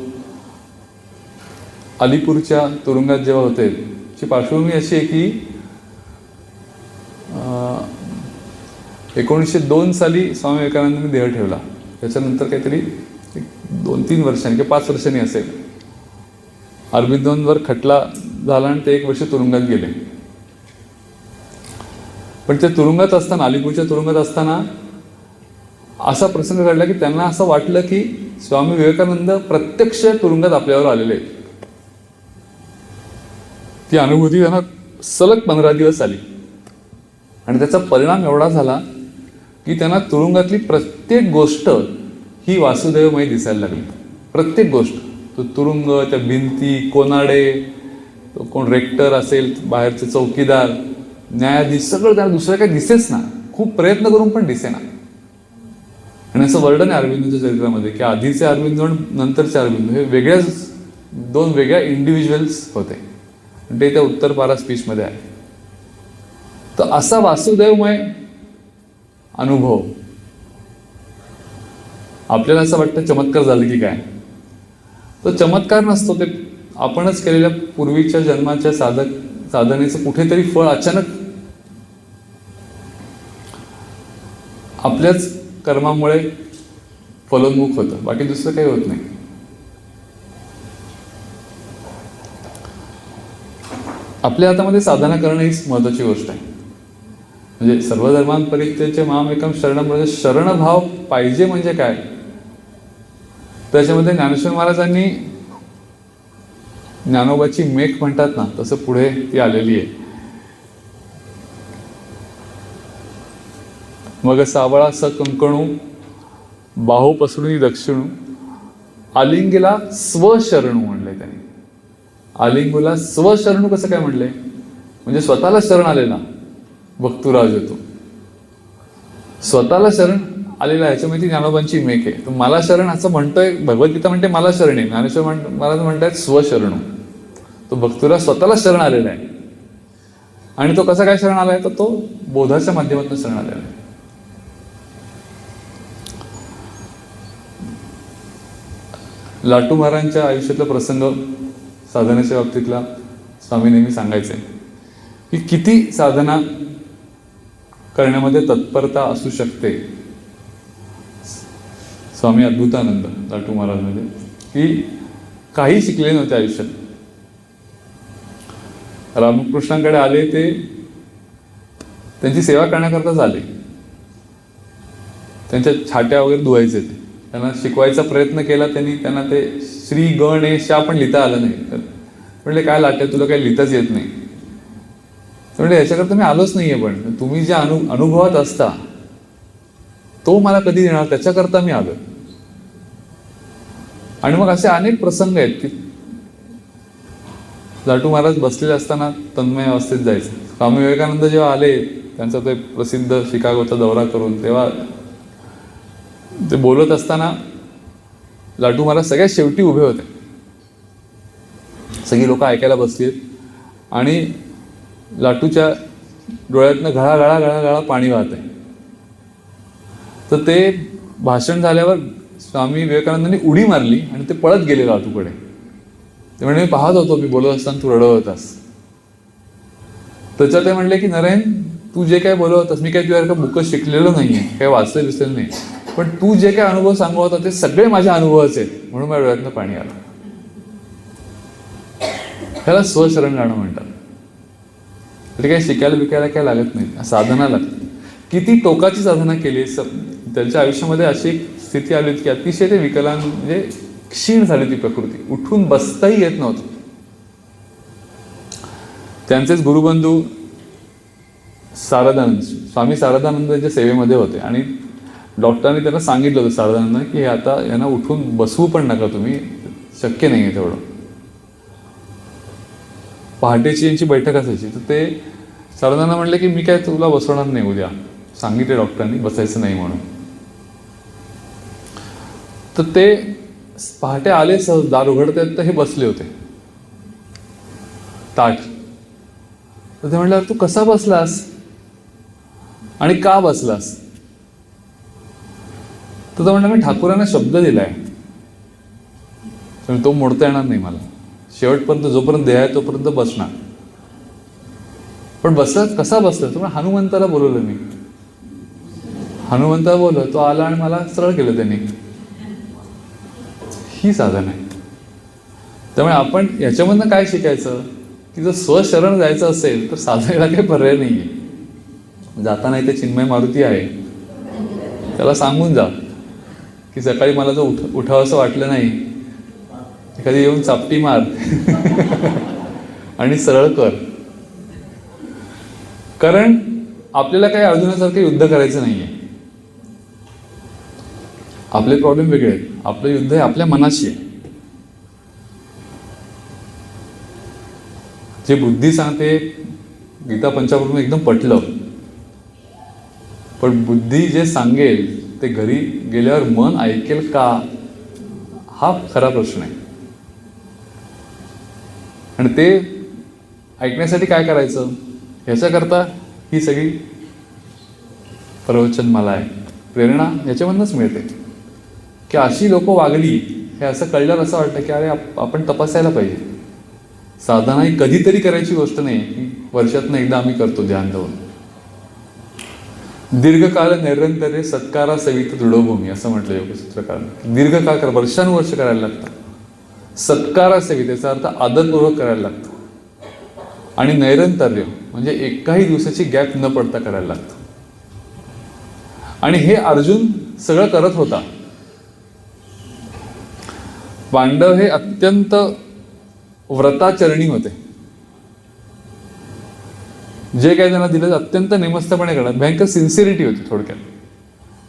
अलीपूरच्या तुरुंगात जेव्हा होते, त्याची पार्श्वभूमी अशी आहे की 1902 साली स्वामी विवेकानंदांनी देह ठेवला. त्याच्यानंतर काहीतरी 2-3 वर्षांनी किंवा 5 वर्षांनी असेल, अरबिंदोंवर खटला झाला आणि ते 1 वर्ष तुरुंगात गेले. पण त्या तुरुंगात असताना, अलीपूरच्या तुरुंगात असताना असा प्रसंग घडला की त्यांना असं वाटलं की स्वामी विवेकानंद प्रत्यक्ष तुरुंगात आपल्यावर आलेले आहेत. ती अनुभूती त्यांना सलग 15 दिवस आली आणि त्याचा परिणाम एवढा झाला की त्यांना तुरुंगातली प्रत्येक गोष्ट ही वासुदेवमय दिसायला लागली. प्रत्येक गोष्ट, तो तुरुंग, त्या भिंती, कोनाडे, तो कोण रेक्टर असेल, बाहेरचे चौकीदार, न्यायाधीश, सगळं त्याला दुसरं काही दिसेच ना. खूप प्रयत्न करून पण दिसेना. आणि असं वर्णन आहे अरविंदोच्या चरित्रामध्ये की आधीचे अरविंदो आणि नंतरचे अरविंदो हे दोन वेगळ्या इंडिव्हिज्युअल्स होते. ते त्या उत्तर पारा स्पीचमध्ये आहे. तर असा वासुदेवमय अनुभव आपल्याला असं वाटतं चमत्कार झालं की काय. तो चमत्कार नसतो, ते आपणच केलेल्या पूर्वीच्या जन्माच्या साधनेचं कुठेतरी फळ अचानक आपल्याच कर्मामुळे फलोन्मुख होतं. बाकी दुसरं काही होत नाही. आपल्या हातामध्ये साधना करणं हीच महत्वाची गोष्ट आहे. म्हणजे सर्व धर्मांपरित्यज्य माम एकम शरणं, म्हणजे शरणभाव पाहिजे म्हणजे काय. त्याच्यामध्ये ज्ञानेश्वर महाराजांनी ज्ञानोबाची मेख म्हणतात ना, तसं पुढे ती आलेली आहे. मग सावळा स कंकणू बाहू पसरुनी दक्षिणू आलिंगीला स्वशरणू म्हणलंय त्यांनी. आलिंगूला स्वशरणू कसं काय म्हणलंय, म्हणजे स्वतःला शरण आलेला भक्तुराज होतो. स्वतःला शरण आलेला ह्याच्यामध्ये ज्ञानोबांची मेक आहे. तर मला शरण असं म्हणतोय, भगवद्गीता म्हणते मला शरण आहे. ज्ञानेश्वर महाराज म्हणतायत स्वशरणू. तो भक्तुराज स्वतःला शरण आलेला आहे. आणि तो कसा काय शरण आलाय, तर तो बोधाच्या माध्यमातून शरण आलेला आहे. लाटू महाराजांच्या आयुष्यातला प्रसंग साधनेच्या बाबतीतला स्वामी नेहमी सांगायचे की किती साधना करण्यामध्ये तत्परता असू शकते. स्वामी अद्भुतानंद लाटू महाराजमध्ये की काही शिकले नव्हते आयुष्यात. रामकृष्णांकडे आले, ते त्यांची सेवा करण्याकरताच आले. त्यांच्या छाट्या वगैरे धुवायचे, ते त्यांना शिकवायचा प्रयत्न केला त्यांनी. त्यांना ते श्री गणेशा पण लिहिता आलं नाही. म्हणजे काय लाटे, तुला काही लिहिताच येत नाही. म्हणजे ह्याच्याकरता मी आलोच नाहीये. पण तुम्ही ज्या अनुभवात असता तो मला कधी देणार, त्याच्याकरता मी आलो. आणि मग असे अनेक प्रसंग आहेत की लाटू महाराज बसलेले असताना तन्मय अवस्थेत जायचं. स्वामी विवेकानंद जेव्हा आले, त्यांचा ते प्रसिद्ध शिकागोचा दौरा करून, तेव्हा ते बोलत असताना लाटू महाराज सगळ्यात शेवटी उभे होते. सगळी लोक ऐकायला बसलीत आणि लाटूच्या डोळ्यातनं घळा घळा घळा पाणी वाहत आहे. तर ते भाषण झाल्यावर स्वामी विवेकानंदांनी उडी मारली आणि ते पळत गेले लाटूकडे. ते म्हणजे मी पाहत होतो, मी बोलत असताना तू रडत होतास. त्याच्यात ते म्हणले की नरेन, तू जे काय बोलत होतास, मी काय तुझ्यासारखं बुक शिकलेलं नाहीये, काय वाचलं विसरलं नाही, पण तू जे काय अनुभव सांगत होता ते सगळे माझ्या अनुभवाचे आहेत, म्हणून माझ्या डोळ्यातनं पाणी आलं. त्याला स्वशरण गाणं म्हणतात. ते काही शिकायला बिकायला काय लागत नाही, साधना लागते. किती टोकाची साधना केली. त्यांच्या आयुष्यामध्ये अशी एक स्थिती आली होती की अतिशय ते विकलांग, म्हणजे क्षीण झाली ती प्रकृती, उठून बसताही येत नव्हतं. त्यांचेच गुरुबंधू सारदानंद, स्वामी सारदानंद यांच्या सेवेमध्ये होते आणि डॉक्टरांनी त्यांना सांगितलं होतं सारदानंद की आता यांना उठून बसवू पण नका तुम्ही, शक्य नाही आहे तेवढं. पहाटेची यांची बैठक असायची. तर ते सारदानंद म्हणले की मी काय तुला बसवणार नाही, उद्या सांगितले डॉक्टरांनी बसायचं नाही म्हणून. तर ते पहाटे आले, सहज दार उघडतात तर हे बसले होते ताठ. तर ते म्हणलं तू कसा बसलास आणि का बसलास. तर तो म्हणला मी ठाकूरांना शब्द दिलाय, तो मोडता येणार नाही मला, शेवटपर्यंत जोपर्यंत देह आहे तोपर्यंत बसणार. पण बसलास कसा बसला. तुम्हाला हनुमंताला बोलवलं मी, हनुमंताला बोलवलं, तो आला आणि मला सरळ केलं त्यांनी. ही साधन आहे. त्यामुळे आपण याच्यामधनं काय शिकायचं की जर स्वशरण जायचं असेल तर साधनेला काही पर्याय नाहीये. जाताना इथे चिन्मय मारुती आहे, त्याला सांगून जा की सकाळी मला जर उठावं असं वाटलं नाही, एखादी येऊन चापटी मार आणि सरळ कर. कारण आपल्याला काही अर्जुनासारखं युद्ध करायचं नाहीये. आपले प्रॉब्लेम वेगळे आहेत. आपलं युद्ध आहे आपल्या मनाशी आहे. जे बुद्धी सांगते गीता पंचामृतमध्ये एकदम पटलं, पण बुद्धी जे सांगेल ते घरी गेल्यावर मन ऐकेल का, हा खरा प्रश्न आहे. आणि ते ऐकण्यासाठी काय करायचं, ह्याच्याकरता ही सगळी प्रवचनमाला आहे. प्रेरणा याच्यामधूनच मिळते की अशी लोक वागली, हे असं कळल्यावर असं वाटतं की अरे आपण तपासायला पाहिजे. साधना ही कधीतरी करायची गोष्ट नाही की वर्षातनं एकदा आम्ही करतो ध्यान देऊन. दीर्घकाळ नैरंतर्य सत्कारा सवित दृढभूमी असं म्हटलं योगसूत्रकारांनी. दीर्घकाळ कर, वर्षानुवर्ष करायला लागतं. सत्कारा सवित याचा अर्थ आदरपूर्वक करायला लागतं. आणि नैरंतर्य म्हणजे एकाही दिवसाची गॅप न पडता करायला लागतं. आणि हे अर्जुन सगळं करत होता. पांडव हे अत्यंत व्रताचरणी होते. जे काही त्यांना दिलं अत्यंत नेमस्तपणे करणार, भयंकर सिन्सिरिटी होती थोडक्यात.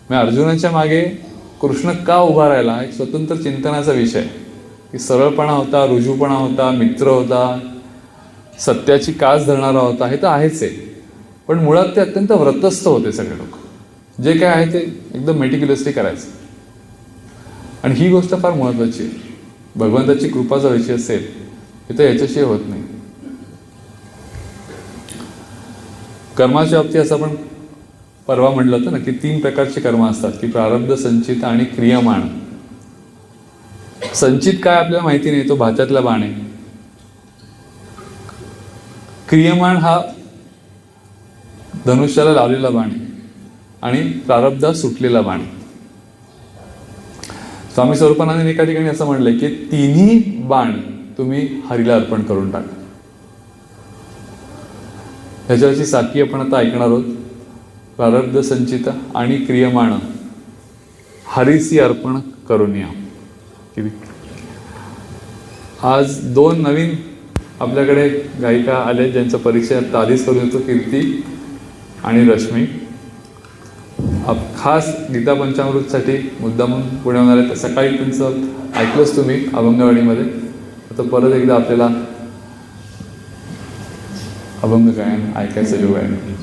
मग अर्जुनाच्या मागे कृष्ण का उभा राहिला एक स्वतंत्र चिंतनाचा विषय, की सरळपणा होता, रुजूपणा होता, मित्र होता, सत्याची कास धरणारा होता, हे तर आहेच आहे. पण मुळात ते अत्यंत व्रतस्थ होते सगळे लोक. जे काय आहे ते एकदम मेटिक्युलसली करायचं. आणि ही गोष्ट फार महत्त्वाची आहे. भगवंताची कृपा जर व्हायची असेल तर याच्याशिवाय होत नाही. कर्माच्या बाबतीत असं आपण परवा म्हटलं होतं ना की 3 प्रकारची कर्म असतात, की प्रारब्ध, संचित आणि क्रियमाण. संचित काय आपल्याला माहिती नाही, तो भाच्यातला बाण आहे. क्रियमाण हा धनुष्याला लावलेला बाण आहे. आणि प्रारब्ध सुटलेला बाण. स्वामी स्वरूपानंदांनी एका ठिकाणी असं म्हणलंय की 3ही बाण तुम्ही हरीला अर्पण करून टाका. ह्याच्यावरची साखी आपण आता ऐकणार आहोत. प्रारब्ध, संचित आणि क्रियमाण हरीसी अर्पण करून या. आज 2 नवीन आपल्याकडे गायिका आले ज्यांचा परिचय आता आधीच करून येतो, कीर्ती आणि रश्मी. खास गीता पंचामृतसाठी मुद्दामून पुण्याहून आले. तर सकाळी त्यांचं ऐकलंच तुम्ही अभंगवाणीमध्ये. आता परत एकदा आपल्याला अभंग गायन ऐकायचं योग आहे.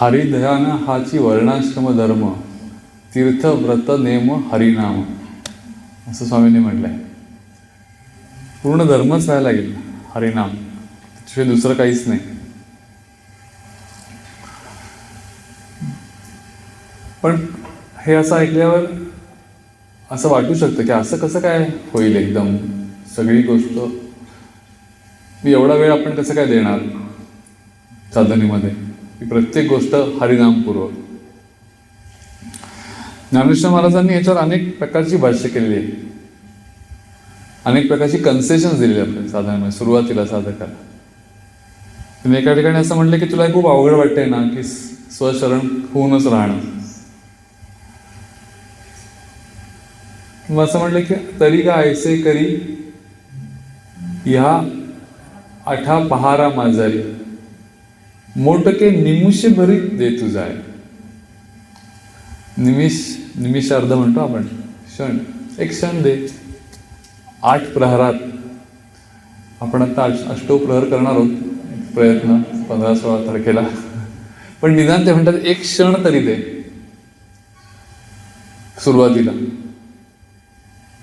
हरिध्यान हाची वर्णाश्रम धर्म, तीर्थ व्रत नेम हरिनाम, असं स्वामींनी म्हटलंय. पूर्ण धर्मच व्हायला लागेल हरिनाम, त्याशिवाय दुसरं काहीच नाही. पण हे असं ऐकल्यावर असं वाटू शकतं की असं कसं काय होईल एकदम सगळी गोष्ट, मी एवढा वेळ आपण कसं काय देणार साधनेमध्ये की प्रत्येक गोष्ट हरिनामपूर्वक. ज्ञानेश्वर महाराजांनी याच्यावर अनेक प्रकारची भाष्य केलेली आहे, अनेक प्रकारची कन्सेशन्स दिलेली आपल्या साधनेमध्ये सुरुवातीला साधकाला. तुम्ही एका ठिकाणी असं म्हटलं की तुला खूप अवघड वाटतंय ना की स्वशरण होऊनच राहणं, मग असं म्हटलं की तरी का ऐसे करी ह्या आठा पहारा माझारी, मोटके निमिष भरी दे तुझाय. निमिषार्ध म्हणतो आपण, क्षण, एक क्षण दे. 8 प्रहरात आपण आता 8 प्रहर करणार आहोत, प्रयत्न 15-16 तारखेला, पण निदान ते म्हणतात एक क्षण तरी दे सुरुवातीला.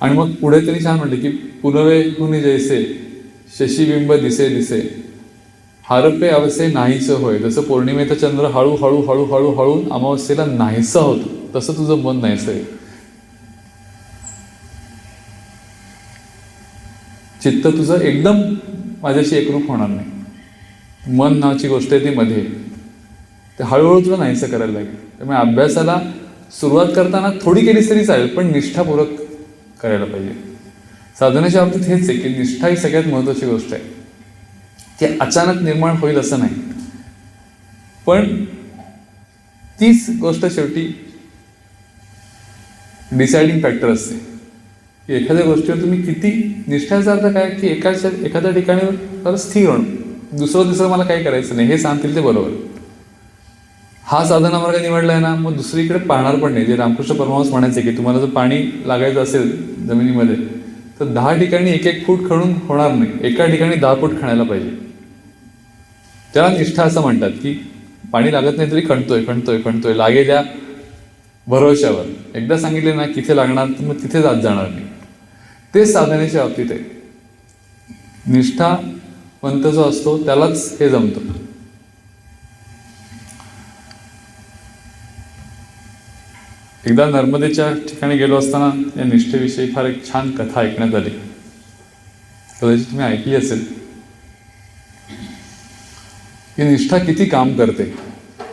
आणि मग पुढे त्यांनी छान म्हटले की पुनवे हुनी जैसे शशीबिंब दिसे दिसे, हारपे अवसे नाहीसं होय. जसं पौर्णिमेचा चंद्र हळूहळू हळूहळू हळू अमावस्येला नाहीसा होतो, तसं तुझं मन नाहीसं आहे. चित्त तुझं एकदम माझ्याशी एकरूप होणार नाही. मन नावाची गोष्ट आहे ती मध्ये, ते हळूहळू तुला नाहीसं करायला लागेल. त्यामुळे अभ्यासाला सुरुवात करताना थोडी केलीच तरी चालेल, पण निष्ठापूर्वक करायला पाहिजे. साधनेच्या बाबतीत हेच आहे की निष्ठा ही सगळ्यात महत्त्वाची गोष्ट आहे. ती अचानक निर्माण होईल असं नाही, पण तीच गोष्ट शेवटी डिसाइडिंग फॅक्टर असते की एखाद्या गोष्टीवर तुम्ही किती. निष्ठाचा अर्थ काय की एखाद्या ठिकाणी स्थिर होणं, दुसरं तिसरं मला काही करायचं नाही, हे सांगतील ते बरोबर. हा साधना मार्ग निवडलाय ना, मग दुसरीकडे पाहणार पण नाही. जे रामकृष्ण परमहंस म्हणायचे की तुम्हाला जर पाणी लागायचं असेल जमिनीमध्ये तर 10 ठिकाणी 1-1 फूट खणून होणार नाही, एका ठिकाणी 10 फूट खणायला पाहिजे. त्याला निष्ठा असं म्हणतात की पाणी लागत नाही तरी खणतोय लागेल या भरोश्यावर. एकदा सांगितले ना किथे लागणार तर मग तिथे जात जाणार नाही. तेच साधनेच्या बाबतीत आहे. निष्ठावंत जो असतो त्यालाच हे जमतं. एकदा नर्मदेच्या ठिकाणी गेलो असताना या निष्ठेविषयी फार एक छान कथा ऐकण्यात आली, कदाचित तुम्ही ऐकली असेल. ही निष्ठा किती काम करते.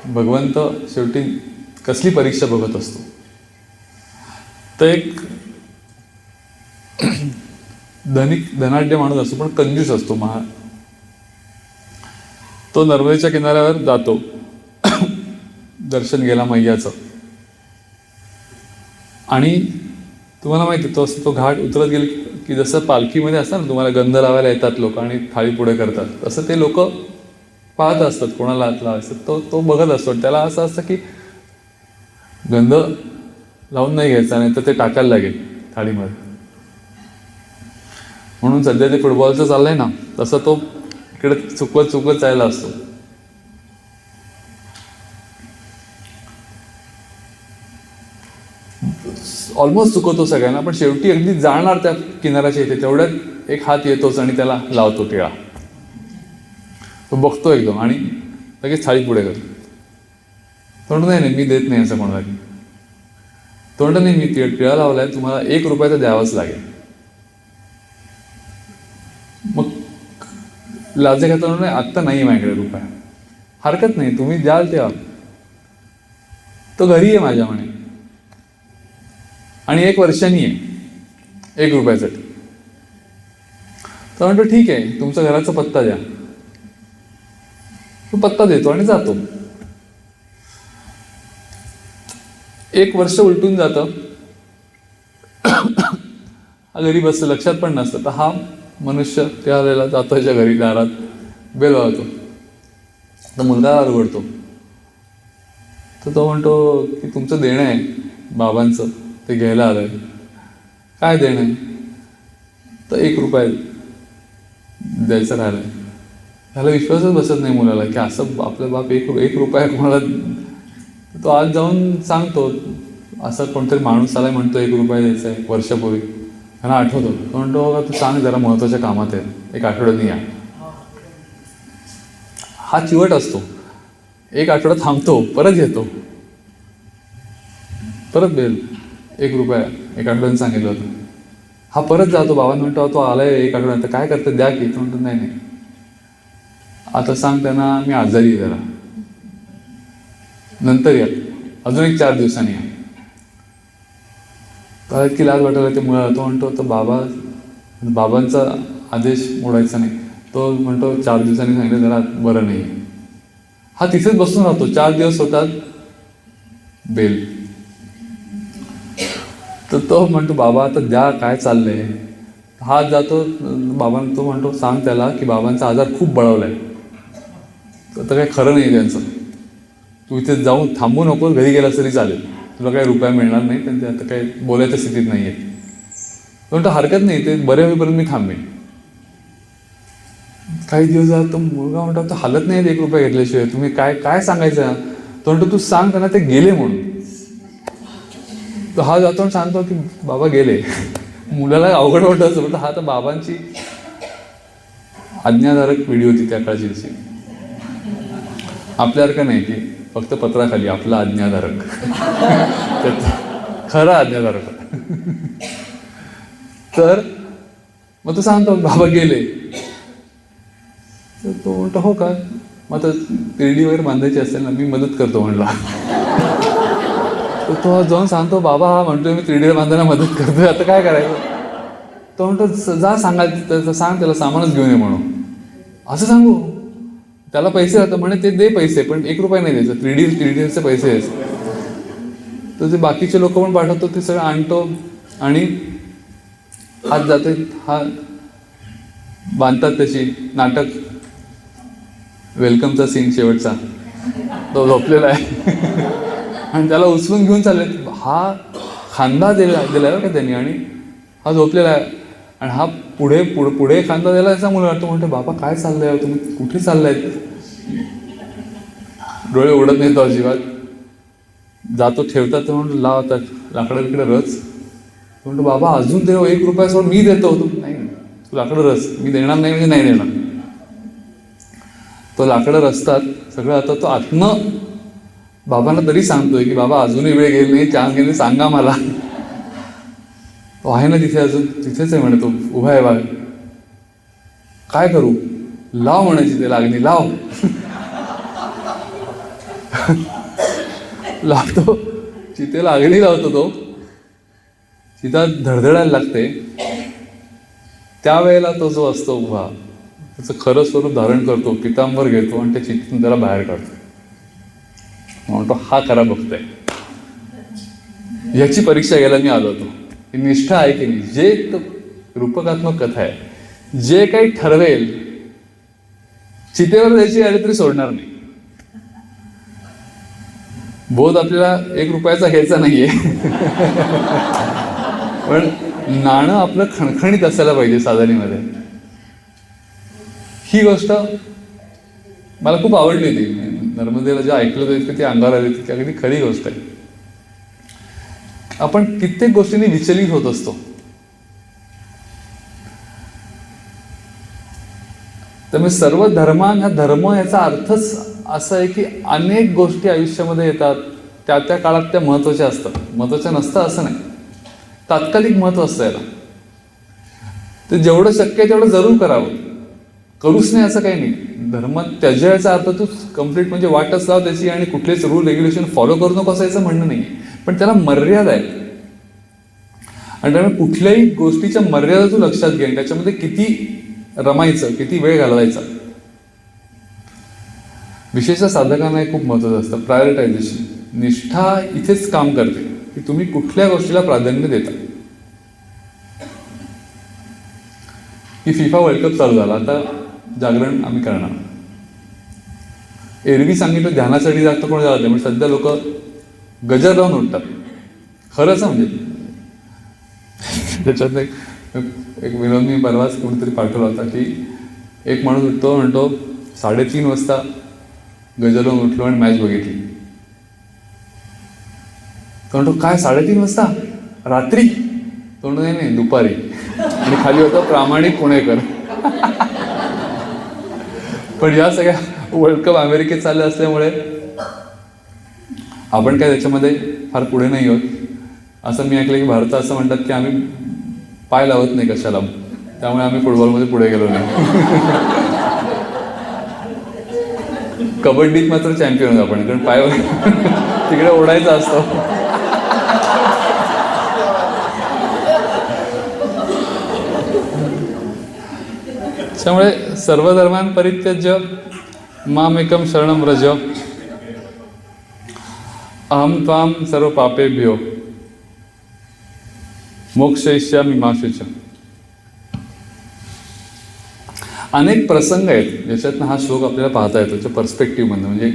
भगवंत शेवटी कसली परीक्षा बघत असतो. तर एक धनाढ्य माणूस असतो पण कंजूस असतो तो नर्मदेच्या किनाऱ्यावर जातो दर्शन घ्यायला मैयाचं. आणि तुम्हाला माहिती तो घाट उतरत गेले की जसं पालखीमध्ये असतं ना, तुम्हाला गंध लावायला येतात लोक आणि थाळी पुढे करतात, तसं ते लोक पाहत असतात कोणाला हात लावायचं. तो बघत असतो. त्याला असं असतं की गंध लावून नाही घ्यायचा, नाही तर ते टाकायला लागेल थाळीमध्ये. म्हणून सध्या ते फुटबॉलचं चाललंय ना, तसं तो इकडे चुकवत जायला असतो. ऑलमोस्ट चुकवतो सगळ्यांना, पण शेवटी अगदी जाणार त्या किनाऱ्याच्या इथे तेवढ्यात एक हात येतोच आणि त्याला लावतो टिळा. तो बघतो एकदम आणि लगेच थाळी पुढे करतो. तो म्हणतो नाही मी देत नाही असं कोणाला. तो म्हणतो नाही मी टिळा लावलाय, तुम्हाला 1 रुपया तर द्यावाच लागेल. मग लाजे खाता नाही आत्ता नाही माझ्याकडे रुपया. हरकत नाही तुम्ही द्याल तेव्हा. तो घरी आहे माझ्या म्हणे आणि 1 वर्षांनी आहे 1 रुपयासाठी. तर म्हणतो ठीक आहे तुमचा घराचा पत्ता द्या. तो पत्ता देतो आणि जातो. 1 वर्ष उलटून जातं. हा घरी बसतो, लक्षात पण नसतं. तर हा मनुष्य त्या वेळेला जातो त्याच्या घरी, दारात बेल वाजवतो. तर मुलगा उघडतो. तर तो म्हणतो की तुमचं देणं आहे बाबांचं, ते घ्यायला आलंय. काय देणं आहे? तर 1 रुपया द्यायचं राहिलंय. ह्याला विश्वासच बसत नाही मुलाला की असं आपला बाप एक रुपया कोणाला. तो आज जाऊन सांगतो, असं कोणतरी माणूस आलाय म्हणतो 1 रुपया द्यायचा आहे वर्षापूर्वी. ह्याला आठवतो. तो म्हणतो बघा तू सांग जरा महत्त्वाच्या कामात आहे, 1 आठवड्यानी या. हा चिवट असतो. 1 आठवडा थांबतो, परत येतो, परत बेल 1 रुपया 1 आठवड्याने सांगितलं होतं. हा परत जातो, बाबांना म्हणतो तो आलाय 1 आठवड्यात, काय करतं द्या की. तो म्हणतो नाही नाही आता सांग त्यांना मी आजारी आहे जरा, नंतर या, अजून 4 दिवसांनी या. तर इतकी लाज वाटायला ते मुलाला. तो म्हणतो तर बाबांचा आदेश मोडायचा नाही. तो म्हणतो 4 दिवसांनी सांगितलं जरा बरं नाही. हा तिथेच बसून राहतो. 4 दिवस होतात, बेल. तर तो म्हणतो बाबा आता द्या, काय चाललंय. हा जातो बाबांना. तो म्हणतो सांग त्याला की बाबांचा आजार खूप बळवलाय, आता काही खरं नाही त्यांचं. तू इथे जाऊन थांबू नको, घरी गेलास तरी चालेल, तुला काही रुपया मिळणार नाही, त्यांचे आता काही बोलायच्या स्थितीत नाही आहे. तो म्हणतो हरकत नाही, ते बरे होईपर्यंत मी थांबेन. काही दिवस झाला तो मुलगा म्हणतो तो हालत नाही 1 रुपया घेतल्याशिवाय, तुम्ही काय काय सांगायचं. तो म्हणतो तू सांग त्यांना ते गेले म्हणून. तो हा जातो आणि सांगतो की बाबा गेले. मुलाला अवघड वाटत असं. म्हणतो हा तर बाबांची आज्ञाधारक पिढी होती त्या काळची. आपल्यासारखं नाही की फक्त पत्राखाली आपला आज्ञाधारक, खरा आज्ञाधारक. तर मग तो सांगतो बाबा गेले. तर तो म्हणतो हो का, मग आता तिरडी वगैरे बांधायची असेल ना, मी मदत करतो म्हणला. तर तो जाऊन सांगतो बाबा हा म्हणतोय मी तिरडी बांधायला मदत करतोय, आता काय करायचं. तो म्हणतो जा सांगायचं, सांग त्याला सामानच घेऊन ये म्हणून. असं सांगू, त्याला पैसे राहतात म्हणे, ते दे पैसे, पण 1 रुपया नाही द्यायचं, 3Dचे पैसे द्यायचे. तर ते बाकीचे लोक पण पाठवतो, ते सगळं आणतो आणि हात जाते. हा बांधतात त्याची नाटक. वेलकमचा सीन शेवटचा, तो झोपलेला आहे आणि त्याला उचलून घेऊन चालले. हा खांदा दिलाय का त्यांनी, आणि हा झोपलेला आहे. आणि हा पुढे खांदा दिला असा मुलं वाटतो. म्हणतो बाबा काय चाललंय, तुम्ही कुठे चाललाय. डोळे उडत नाही तो अजिबात. जातो ठेवतात, तर म्हणून लावतात लाकडं बिकडं रच. म्हणतो बाबा अजून दे 1 रुपया सोड, मी देतो. नाही तू लाकडं रच, मी देणार नाही म्हणजे नाही देणार. तो लाकडं रचतात सगळं. आता तो आत्म बाबांना तरी सांगतोय की बाबा अजूनही वेळ गेली नाही, चान्स गेली, सांगा मला. तो आहे ना तिथे, अजून तिथेच आहे म्हणे, तो उभा आहे बाग. काय करू, लाव म्हणायची ते लागणी, लाव. लावतो, चिते लागणी लावतो. तो चिता धडधडायला लागते. त्यावेळेला तो जो असतो उभा, त्याचं खरं स्वरूप धारण करतो, पितांबर घेतो आणि त्या चितेतून त्याला बाहेर काढतो. म्हणतो हा खरा भक्त आहे, याची परीक्षा घ्यायला मी आलो होतो. ही निष्ठा आहे की नाही. जे रूपकात्मक कथा आहे, जे काही ठरवेल चितेवर द्यायची आली तरी सोडणार नाही. बोध आपल्याला 1 रुपयाचा घ्यायचा नाहीये, पण नाणं आपलं खणखणीत असायला पाहिजे साधनेमध्ये. ही गोष्ट मला खूप आवडली होती. नर्मदेला जे ऐकलं होतं ती अंगावर आली होती, अगदी खरी गोष्ट आहे. आपण कित्येक गोष्टींनी विचलित होत असतो. त्यामुळे सर्व धर्मांना धर्म याचा अर्थच असा आहे की अनेक गोष्टी आयुष्यामध्ये येतात, त्या त्या काळात त्या महत्त्वाच्या असतात. महत्त्वाच्या नसतं असं नाही, तात्कालिक महत्त्व असतं याला. ते जेवढं शक्य आहे तेवढं जरूर करावं, करूच नाही असं काही नाही. धर्म त्याज्याचा अर्थ तू कम्प्लीट म्हणजे वाटच लाव त्याची आणि कुठलेच रूल रेग्युलेशन फॉलो करू नको असं याचं म्हणणं नाही. पण त्याला मर्यादा आहे आणि त्यामुळे कुठल्याही गोष्टीच्या मर्यादा तू लक्षात घे, त्याच्यामध्ये किती रमायचं, किती वेळ घालवायचा. विशेषतः साधकांना हे खूप महत्त्वाचं असतं. प्रायोरिटायझेशन, निष्ठा इथेच काम करते की तुम्ही कुठल्या गोष्टीला प्राधान्य देता. की फिफा वर्ल्ड कप चालू झाला, आता जागरण आम्ही करणार. एरवी सांगितलं ध्यानासाठी जास्त कोण जात नाही, पण सध्या लोक गजर लावून उठतात. खरंच म्हणजे त्याच्यात एक विनोद मी परवाच कोणीतरी पाठवला होता की एक माणूस उठतो, म्हणतो 3:30 वाजता गजरून उठलो आणि मॅच बघितली. तो म्हणतो काय 3:30 वाजता रात्री? तो म्हणतो नाही दुपारी. आणि खाली होतं प्रामाणिक पुणेकर. पण या सगळ्या वर्ल्ड कप अमेरिकेत चालले असल्यामुळे आपण काय त्याच्यामध्ये फार पुढे नाही आहोत. असं मी ऐकलं की भारतात असं म्हणतात की आम्ही पाय लावत नाही कशाला, त्यामुळे आम्ही फुटबॉलमध्ये पुढे गेलो नाही. कबड्डीत मात्र चॅम्पियन होतो आपण, कारण पाय तिकडे ओढायचा असतो. त्यामुळे सर्व धर्मान् परित्यज्य मामेकं शरणं व्रज अहं त्वां सर्व पापेभ्यो मोक्षयिष्यामि मा शुचः. अनेक प्रसंग आहेत ज्याच्यातनं हा श्लोक आपल्याला पाहता येतो, त्याच्या पर्स्पेक्टिव्हमधनं. म्हणजे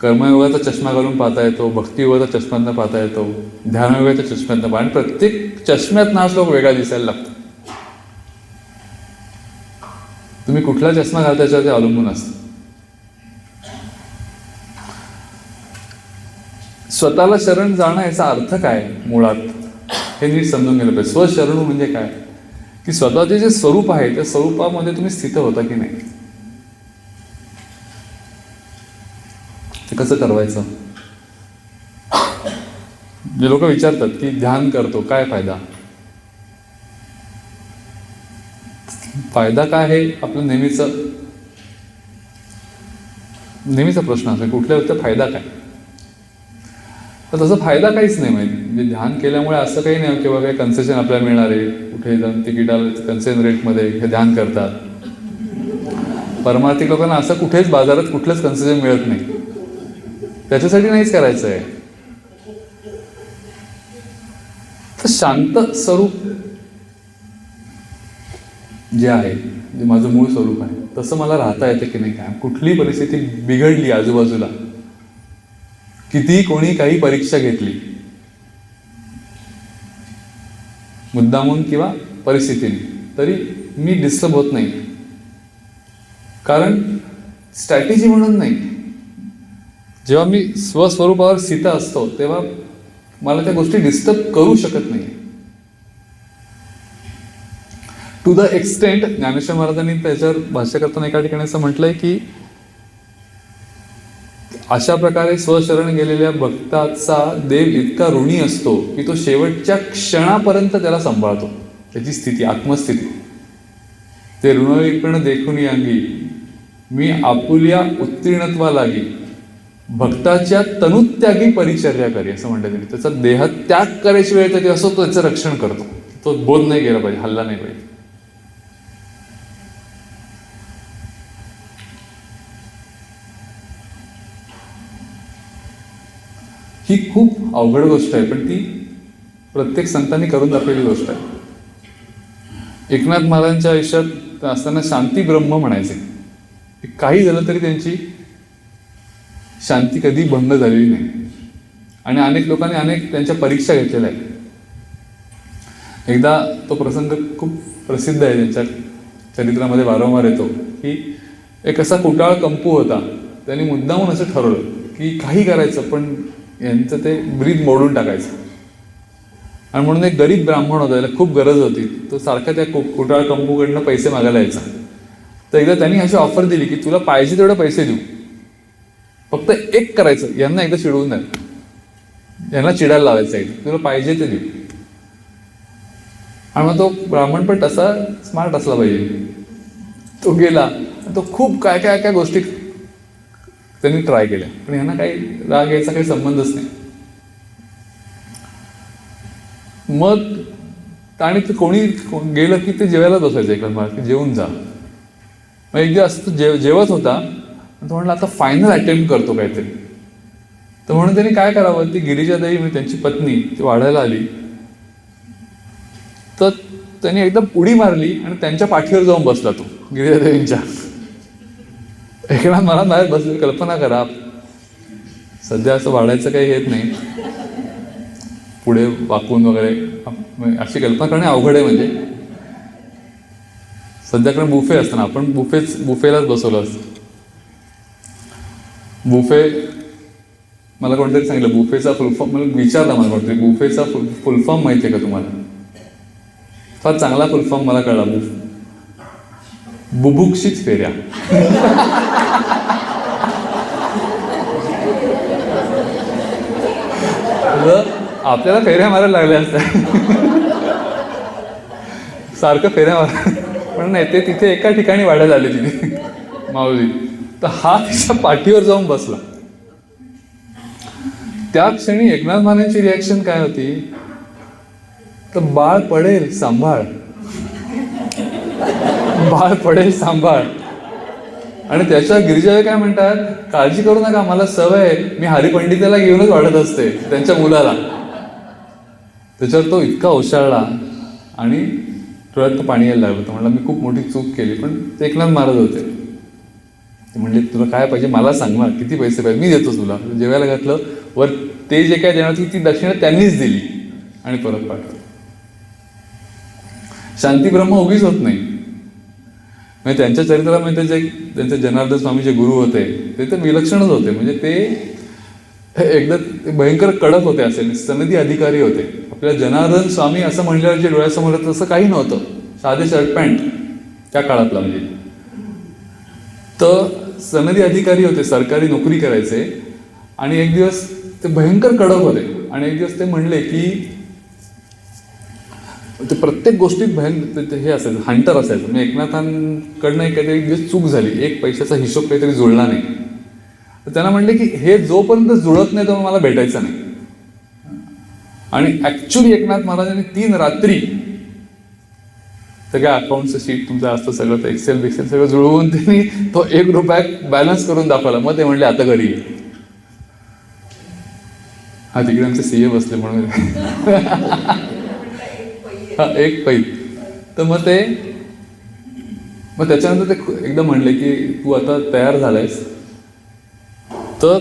कर्मयोगाचा चष्मा घालून पाहता येतो, भक्तियोगाचा चष्म्यातनं पाहता येतो, ध्यानयोगाच्या चष्म्यातनं पाहता, आणि प्रत्येक चष्म्यातनं हा श्लोक वेगळा दिसायला लागतो. तुम्ही कुठला चष्मा घालता याच्यावर ते अवलंबून असतं. स्वतःला शरण जाणं याचा अर्थ काय मुळात हे नीट समजून गेलं पाहिजे. स्वशरणू म्हणजे काय की स्वतःचे जे स्वरूप आहे त्या स्वरूपामध्ये तुम्ही स्थित होता की नाही, ते कसं ठरवायचं. जे लोक विचारतात की ध्यान करतो काय फायदा, फायदा काय हे आपलं नेहमीचा प्रश्न असतो. कुठल्या गोष्टी फायदा काय, तर तसं फायदा काहीच नाही माहिती. म्हणजे ध्यान केल्यामुळे असं काही नाही किंवा काही कन्सेशन आपल्याला मिळणार आहे, कुठे जाऊन तिकिटाला कन्सेशन रेटमध्ये हे ध्यान करतात. परमार्थिक लोकांना असं कुठेच बाजारात कुठलंच कन्सेशन मिळत नाही, त्याच्यासाठी नाहीच करायचं आहे. तर शांत स्वरूप जे आहे, जे माझं मूळ स्वरूप आहे, तसं मला राहता येतं की नाही काय. कुठली परिस्थिती बिघडली आजूबाजूला, कितीही कोणी काही परीक्षा घेतली मुद्दामून किंवा परिस्थितीने, तरी मी डिस्टर्ब होत नाही. कारण स्ट्रॅटेजी म्हणून नाही, जेव्हा मी स्वस्वरूपावर स्थित असतो तेव्हा मला त्या गोष्टी डिस्टर्ब करू शकत नाही. टू द एक्सटेंट ज्ञानेश्वर महाराजांनी त्याच्यावर भाष्य करताना एका ठिकाणी असं म्हटलंय की अशा प्रकारे स्वशरण गेलेल्या भक्ताचा देव इतका ऋणी असतो की तो शेवटच्या क्षणापर्यंत त्याला सांभाळतो, त्याची स्थिती, आत्मस्थिती. ते ऋणविपण देखून अंगी मी आपुल्या उत्तीर्णत्वा लागी भक्ताच्या तनुत्यागी परिचर्या करी, असं म्हणतात त्यांनी. त्याचा देह त्याग करायची वेळ तरी असो तो त्याचं रक्षण करतो. तो बोध नाही गेला पाहिजे, हल्ला नाही पाहिजे. ही खूप अवघड गोष्ट आहे, पण ती प्रत्येक संतांनी करून दाखवलेली गोष्ट आहे. एकनाथ महाराजांच्या आयुष्यात असताना शांती ब्रह्म म्हणायचे. काही झालं तरी त्यांची शांती कधी भंग झालेली नाही. आणि अनेक लोकांनी अनेक त्यांच्या परीक्षा घेतलेल्या आहेत. एकदा तो प्रसंग खूप प्रसिद्ध आहे, त्यांच्या चरित्रामध्ये वारंवार येतो की एक असा कुटाळ कंपू होता. त्यांनी मुद्दामून असं ठरवलं की काही करायचं पण यांचं ते ब्रीद मोडून टाकायचं. आणि म्हणून एक गरीब ब्राह्मण होता, त्याला खूप गरज होती. तो सारखा त्या कुटाळ कंपूकडनं पैसे मागायला यायचा. तर एकदा त्यांनी अशी ऑफर दिली की तुला पाहिजे तेवढे पैसे देऊ, फक्त एक करायचं, यांना एकदा चिडवून द्या, यांना चिडायला लावायचं आहे, तुला पाहिजे ते देऊ. आणि मग तो ब्राह्मण पण तसा स्मार्ट असला पाहिजे. तो गेला, तो खूप काय काय काय गोष्टी त्यांनी ट्राय केल्या, पण यांना काही राग यायचा काही संबंधच नाही. मग आणि ते कोणी गेलं की ते जेवायलाच बसायचं एकदा, की जेवून जा. मग एकदा असं जेवत होता, तो म्हणला आता फायनल अटेम्प्ट करतो काहीतरी. तर म्हणून त्यांनी काय करावं, ती गिरिजादेवी म्हणजे त्यांची पत्नी ती वाढायला आली. तर त्यांनी एकदम उडी मारली आणि त्यांच्या पाठीवर जाऊन बसला तो गिरिजादेवींच्या. एकनाथ मला बाहेर बसले. कल्पना करा, सध्या असं वाढायचं काही येत नाही, पुढे वाकून वगैरे अशी कल्पना करणे अवघड आहे. म्हणजे सध्याकडे बुफे असताना आपण बुफेलाच बसवलं असतं. बुफे मला कोणतरी सांगितलं बुफेचा फुलफॉर्म, मला विचारला मला कोणतरी बुफेचा फुलफॉर्म माहिती आहे का तुम्हाला? फार चांगला फुलफॉर्म मला कळला. बुभुक्षित फेऱ्या. आपल्याला फेऱ्या मारायला लागल्या असत्या, सारखं फेऱ्या मारा, पण नाही, ते तिथे एका ठिकाणी वाढत आले तिथे माऊली. तर हा तिच्या पाठीवर जाऊन बसला. त्या क्षणी एकनाथ महाराजांची रिॲक्शन काय होती, तर बाळ पडेल सांभाळ, बाळ पडेल सांभाळ. आणि त्याच्या गिरिजाबाई काय म्हणतात, काळजी करू नका, मला सवय आहे, मी हरिपंडिताला घेऊनच वाढत असते त्यांच्या मुलाला. त्याच्यावर तो इतका ओशाळला आणि डोळ्यात पाणी यायला लागलं. तर म्हणलं मी खूप मोठी चूक केली. पण ते एकनाथ महाराज होते, ते म्हणले तुला काय पाहिजे मला सांग ना, किती पैसे पाहिजे मी देतो तुला. जेवायला घातलं, वर ते जे काय देणार ती दक्षिणा त्यांनीच दिली आणि परत पाठवलं. शांती ब्रह्म उगीच होत नाही. म्हणजे त्यांच्या चरित्रामध्ये जे त्यांचे जनार्दन स्वामी जे गुरु होते ते तर विलक्षणच होते. म्हणजे ते एकदा भयंकर कडक होते, असे सनदी अधिकारी होते. आपल्याला जनार्दन स्वामी असं म्हणल्यावर जे डोळ्यासमोर होतं तसं काही नव्हतं, साधे शर्ट पॅन्ट त्या काळातला. म्हणजे तर सनदी अधिकारी होते, सरकारी नोकरी करायचे. आणि एक दिवस ते भयंकर कडक होते. आणि एक दिवस ते म्हणले की ते प्रत्येक गोष्टीत हे असायचं, हंटर असायचं. म्हणजे एकनाथांकडनं काहीतरी एक दिवस चूक झाली, एक पैशाचा हिशोब काहीतरी जुळला नाही. तर त्यांना म्हणले की हे जोपर्यंत जुळत नाही तो मला भेटायचं नाही. आणि ऍक्च्युली एकनाथ महाराजांनी 3 रात्री सगळ्या अकाउंटचं शीट तुमचं असतं सगळं, तर एक्सेल बिक्सेल सगळं जुळवून त्यांनी तो ₹1 बॅलन्स करून दाखवला. मग ते म्हणले आता घरी ये. हा तिकडे आमचे सीए बसले म्हणून हा एक पैल. तर मग त्याच्यानंतर ते एकदम म्हणले की तू आता तयार झालायस तर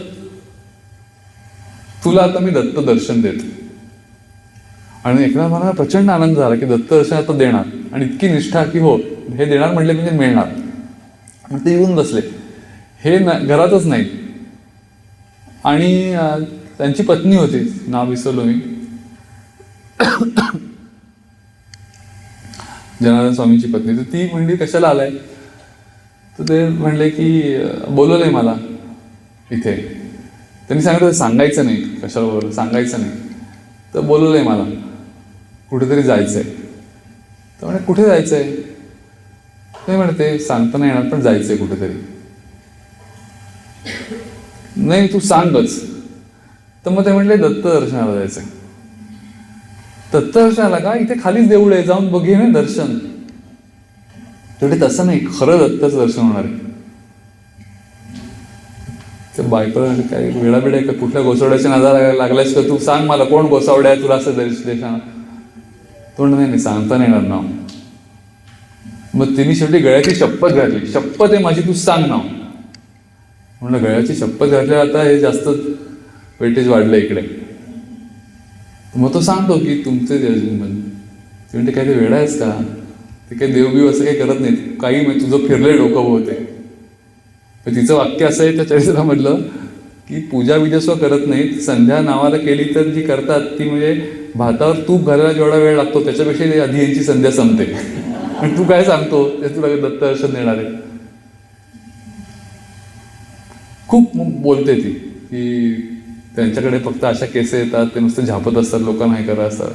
तुला आता मी दत्त दर्शन देतो. आणि एकनाथ मला प्रचंड आनंद झाला की दत्त दर्शन आता देणार. आणि इतकी निष्ठा की हो हे देणार म्हणले म्हणजे मिळणार. मग ते येऊन बसले. हे घरातच नाही. आणि त्यांची पत्नी होती, नाव विसरलो मी, जनार्दन स्वामींची पत्नी. तर ती म्हणली कशाला आलाय, तर ते म्हणले की बोलवलंय मला इथे. त्यांनी सांगितलं सांगायचं नाही, कशाला बोलवलं सांगायचं नाही. तर बोलवलंय मला, कुठेतरी जायचंय. तर म्हणे कुठे जायचंय, नाही म्हणते सांगता नाही येणार पण जायचंय कुठेतरी. नाही तू सांगच. तर मग ते म्हणले दत्त दर्शनाला जायचंय. दत्त दर्शनाला का, इथे खालीच देऊळ आहे, जाऊन बघे ना दर्शन. तेवढे तसं नाही, खरं दत्तच दर्शन होणार आहे. ते बायको काय वेळाबिडा आहे का, कुठल्या गोसावड्याच्या नादाला लागलायस का तू, सांग मला कोण गोसावड्या आहे तुला असं देशाना. तो नाही सांगता नाही येणार नाव. मग तिने शेवटी गळ्याची शपथ घातली, शपथ आहे माझी तू सांग नाव. म्हणलं गळ्याची शपथ घातल्यावर आता हे जास्त वेटेज वाढलं इकडे. मग तो सांगतो की तुमचे ते म्हणते काय ते वेडा आहेस का, ते काही देवबीव असं काही करत नाही, काही म्हणजे तुझं फिरलंय डोकं होते. तिचं वाक्य असं आहे त्या चरित्रामधलं की पूजा विजस्व करत नाहीत, संध्या नावाला केली तर जी करतात ती म्हणजे भातावर तूप घालायला जेवढा वेळ लागतो त्याच्यापेक्षा आधी यांची संध्या संपते. आणि तू काय सांगतो ते तुला दत्त दर्शन देणार आहे. खूप बोलते ती की त्यांच्याकडे फक्त अशा केसेस येतात, ते नुसतं झापत असतात, लोकांना हे करत असतात.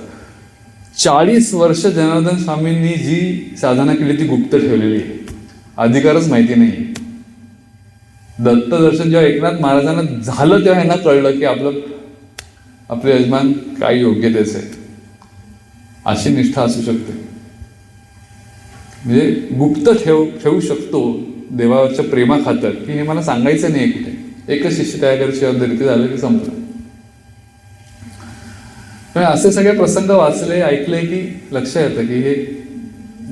40 वर्ष जनार्दन स्वामींनी जी साधना केली ती गुप्त ठेवलेली आहे, अधिकारच माहिती नाही. दत्त दर्शन जेव्हा एकनाथ महाराजांना झालं तेव्हा यांना कळलं की आपले यजमान काय योग्यतेच आहे, अशी निष्ठा असू शकते. म्हणजे गुप्त ठेवू शकतो देवावरच्या प्रेमा खातर की हे मला सांगायचं नाही कुठे. एकच शिष्य काय करायची जबाबदारी, ते झालं की संपलं. पण असे सगळे प्रसंग वाचले ऐकले की लक्षात येतं की हे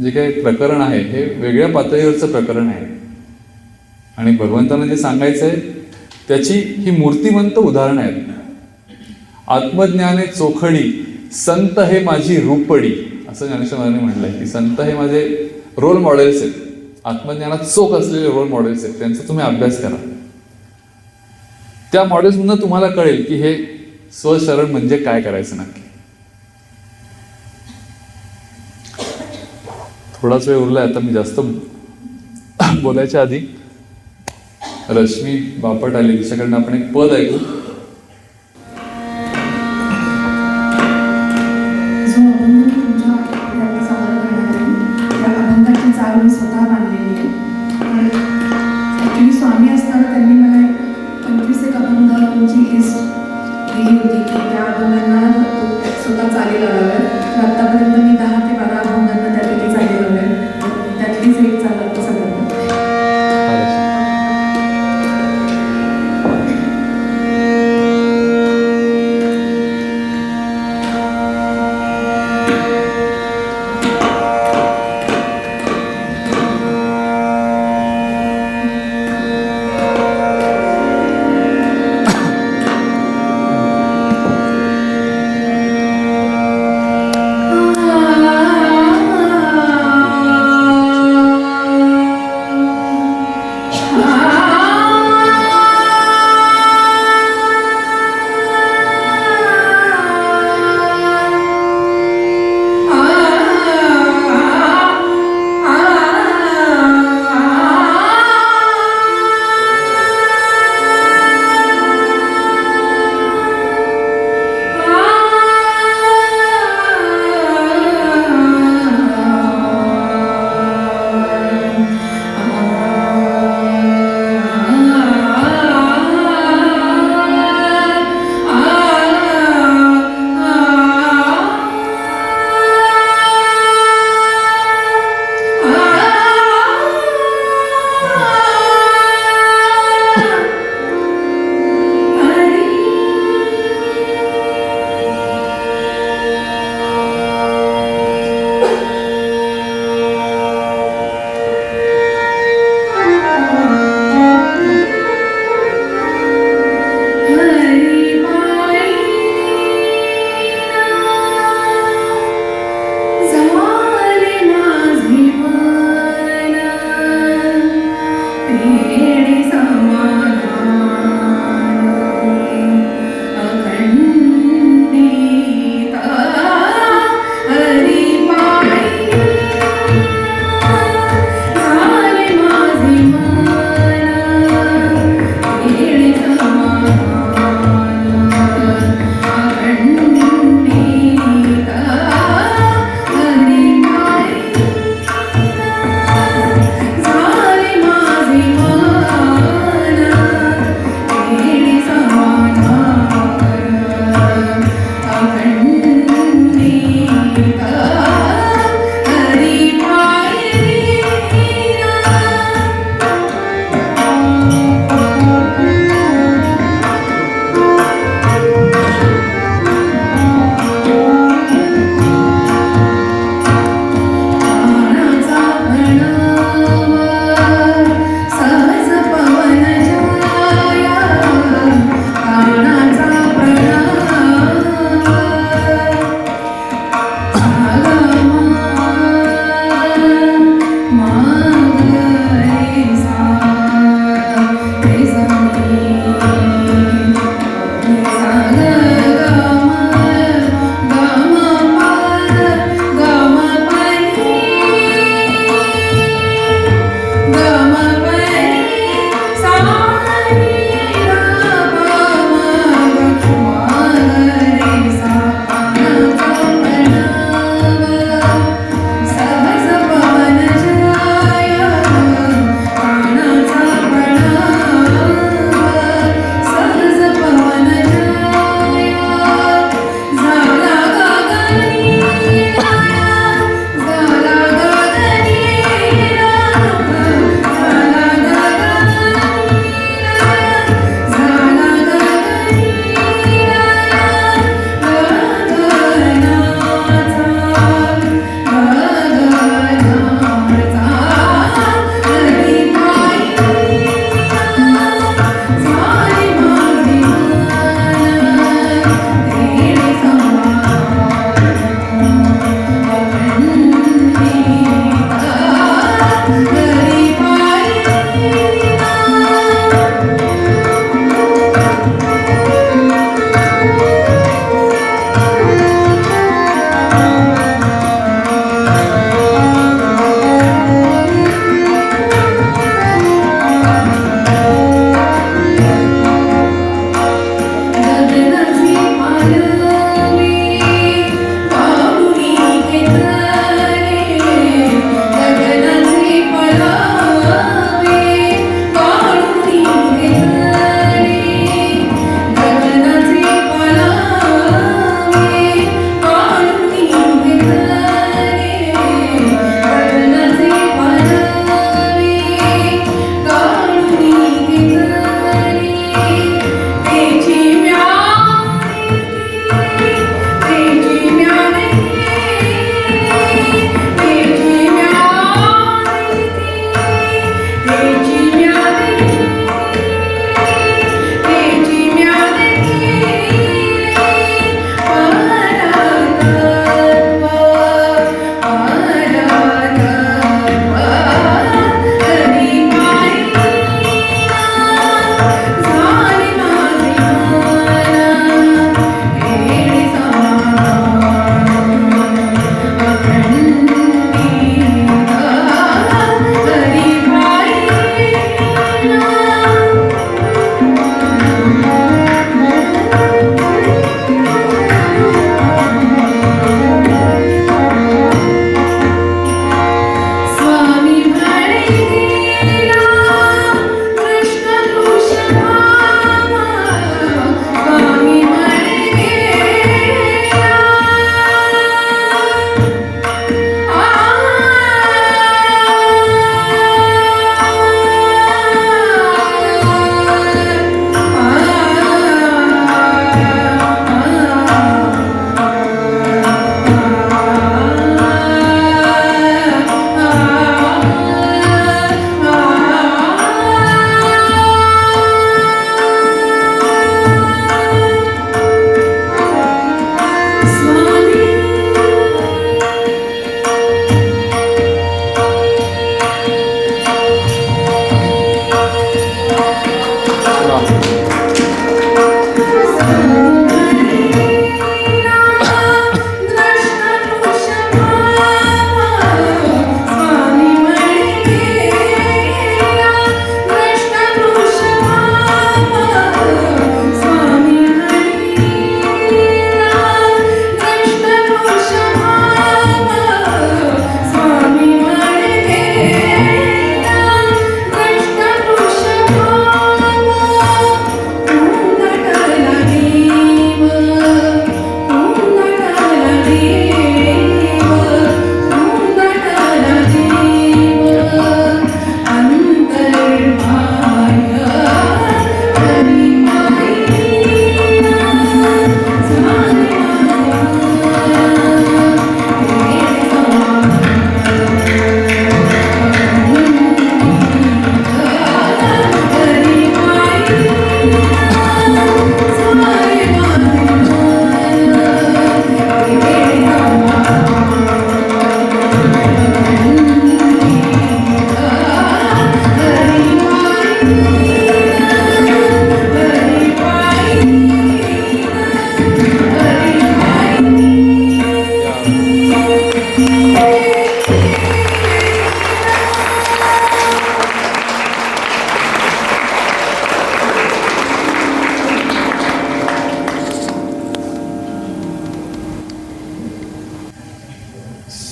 जे काही प्रकरण आहे हे वेगळ्या पातळीवरचं प्रकरण आहे. आणि भगवंतांना जे सांगायचं आहे त्याची ही मूर्तिमंत उदाहरणं आहेत. आत्मज्ञाने चोखडी संत हे माझी रूपडी, असं ज्ञानेश्वर महाराजांनी म्हटलंय की संत हे माझे रोल मॉडेल्स आहेत, आत्मज्ञानात चोख असलेले रोल मॉडेल्स आहेत, त्यांचा तुम्ही अभ्यास करा. त्या मॉडेल्समधून तुम्हाला कळेल की हे स्वशरण म्हणजे काय करायचं नक्की. थोडाच वेळ उरलाय आता. मी जास्त बोलायच्या आधी रश्मी बापट आली, तिच्याकडनं आपण एक पद ऐकू. जो अभंग तुमच्या आपल्याला सादर करणार आहे, त्या अभंगाची चाल मी स्वतः बांधलेली आहे. पण ॲक्च्युली स्वामी असताना त्यांनी मला 25 एक अभंगांची लिस्ट दिली होती की त्या अभंगांना स्वतः चाली लावाव्यात. तर आत्तापर्यंत मी 10 ते 12 अभंगांना त्यापैकी चाली लावल्या. त्यातलीच एक चाल आता सगळ्यांना.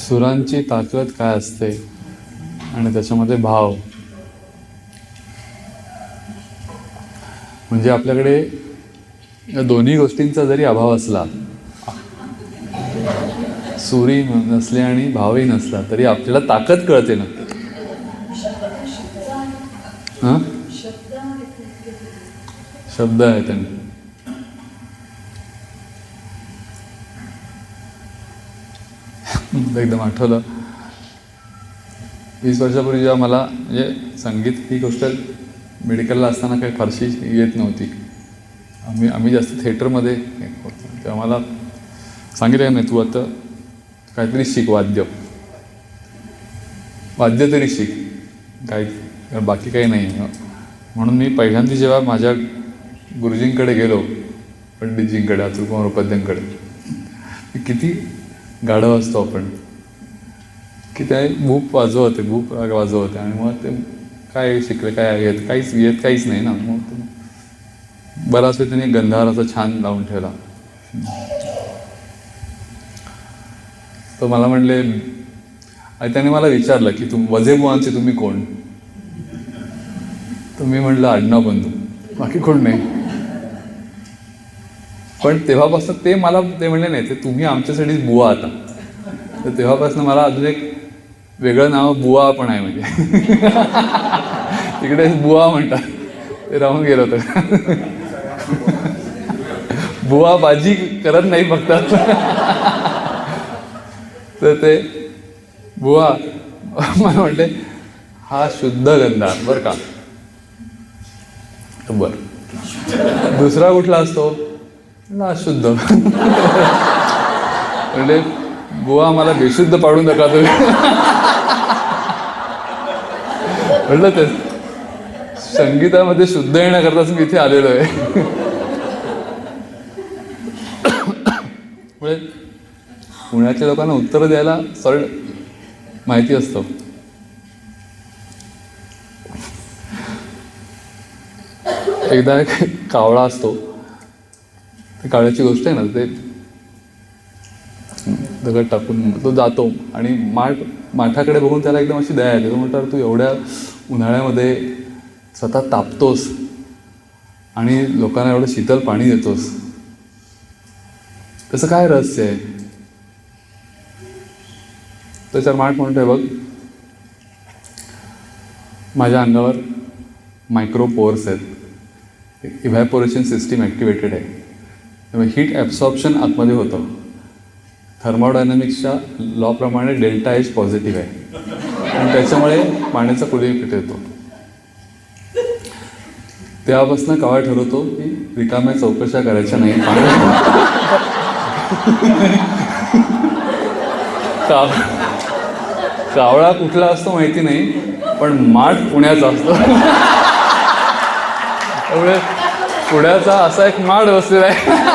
सुरांची ताकद काय असते आणि त्याच्यामध्ये भाव. म्हणजे आपल्याकडे या दोन्ही गोष्टींचा जरी अभाव असला, सूरही नसले आणि भावही नसला, तरी आपल्याला ताकद कळते ना. हां, शब्द आहे त्यांनी. एकदम आठवलं 20 वर्षापूर्वी जेव्हा मला म्हणजे संगीत ही गोष्ट मेडिकलला असताना काही फारशी येत नव्हती. आम्ही जास्त थिएटरमध्ये होतो, तेव्हा मला सांगितलं नाही, तू आता काहीतरी शिक, वाद्य तरी शिक, काही बाकी काही नाही. म्हणून मी पहिल्यांदा जेव्हा माझ्या गुरुजींकडे गेलो, पंडितजींकडे, अतुलकुमार उपाध्यांकडे, किती गाढव असतो आपण, की ते भूप वाजवते, भूप राग वाजवते, आणि मग ते काय शिकले, काय येत, काहीच नाही ना. मग ते बराच वेळ त्यांनी गंधाराचा छान लावून ठेवला. तर मला म्हणले, आणि त्याने मला विचारलं की वझेबुवांचे तुम्ही कोण? तर मी म्हटलं आडनाव बंधू, बाकी कोण नाही. पण तेव्हापासून ते म्हणले नाही, ते तुम्ही आमच्यासाठी बुवा आता. तर तेव्हापासून मला अजून एक वेगळं नाव बुवा पण आहे. म्हणजे तिकडे बुवा म्हणतात, ते राहून गेलं होतं. बुवा बाजी करत नाही फक्त, तर ते बुवा मला म्हणते हा शुद्ध गंधार बरं का. बरं, दुसरा कुठला असतो? अशुद्ध. म्हणजे बुवा मला बेशुद्ध पाडू नका तुम्ही. म्हटलं ते संगीतामध्ये शुद्ध येण्याकरताच मी इथे आलेलो आहे. म्हणजे पुण्याच्या लोकांना उत्तर द्यायला सरळ माहिती असतं. एकदा एक कावळा असतो, ते कावळ्याची गोष्ट आहे ना, ते दगड टाकून तो जातो आणि माठाकडे बघून त्याला एकदम अशी दया येते. तो म्हणतात, तू एवढ्या उन्हाळ्यामध्ये स्वतः तापतोस आणि लोकांना एवढं शीतल पाणी देतोस, त्याचं काय रहस्य आहे? त्याच्यावर माठ म्हणतोय, बघ माझ्या अंगावर मायक्रोपोअर्स आहेत, इव्हॅपोरेशन सिस्टीम ॲक्टिवेटेड आहे, त्यामुळे हीट ॲब्सॉर्प्शन आतमध्ये होतं. थर्मोडायनॅमिक्सच्या लॉप्रमाणे डेल्टा एच पॉझिटिव्ह आहे आणि त्याच्यामुळे पाण्याचा कुलिंग येतो. तेव्हापासून कावळा ठरवतो की रिकाम्या चौकशा करायच्या नाही. कावळा कुठला असतो माहिती नाही, पण माठ पुण्याचा असतो. त्यामुळे पुण्याचा असा एक माठ बसलेला आहे.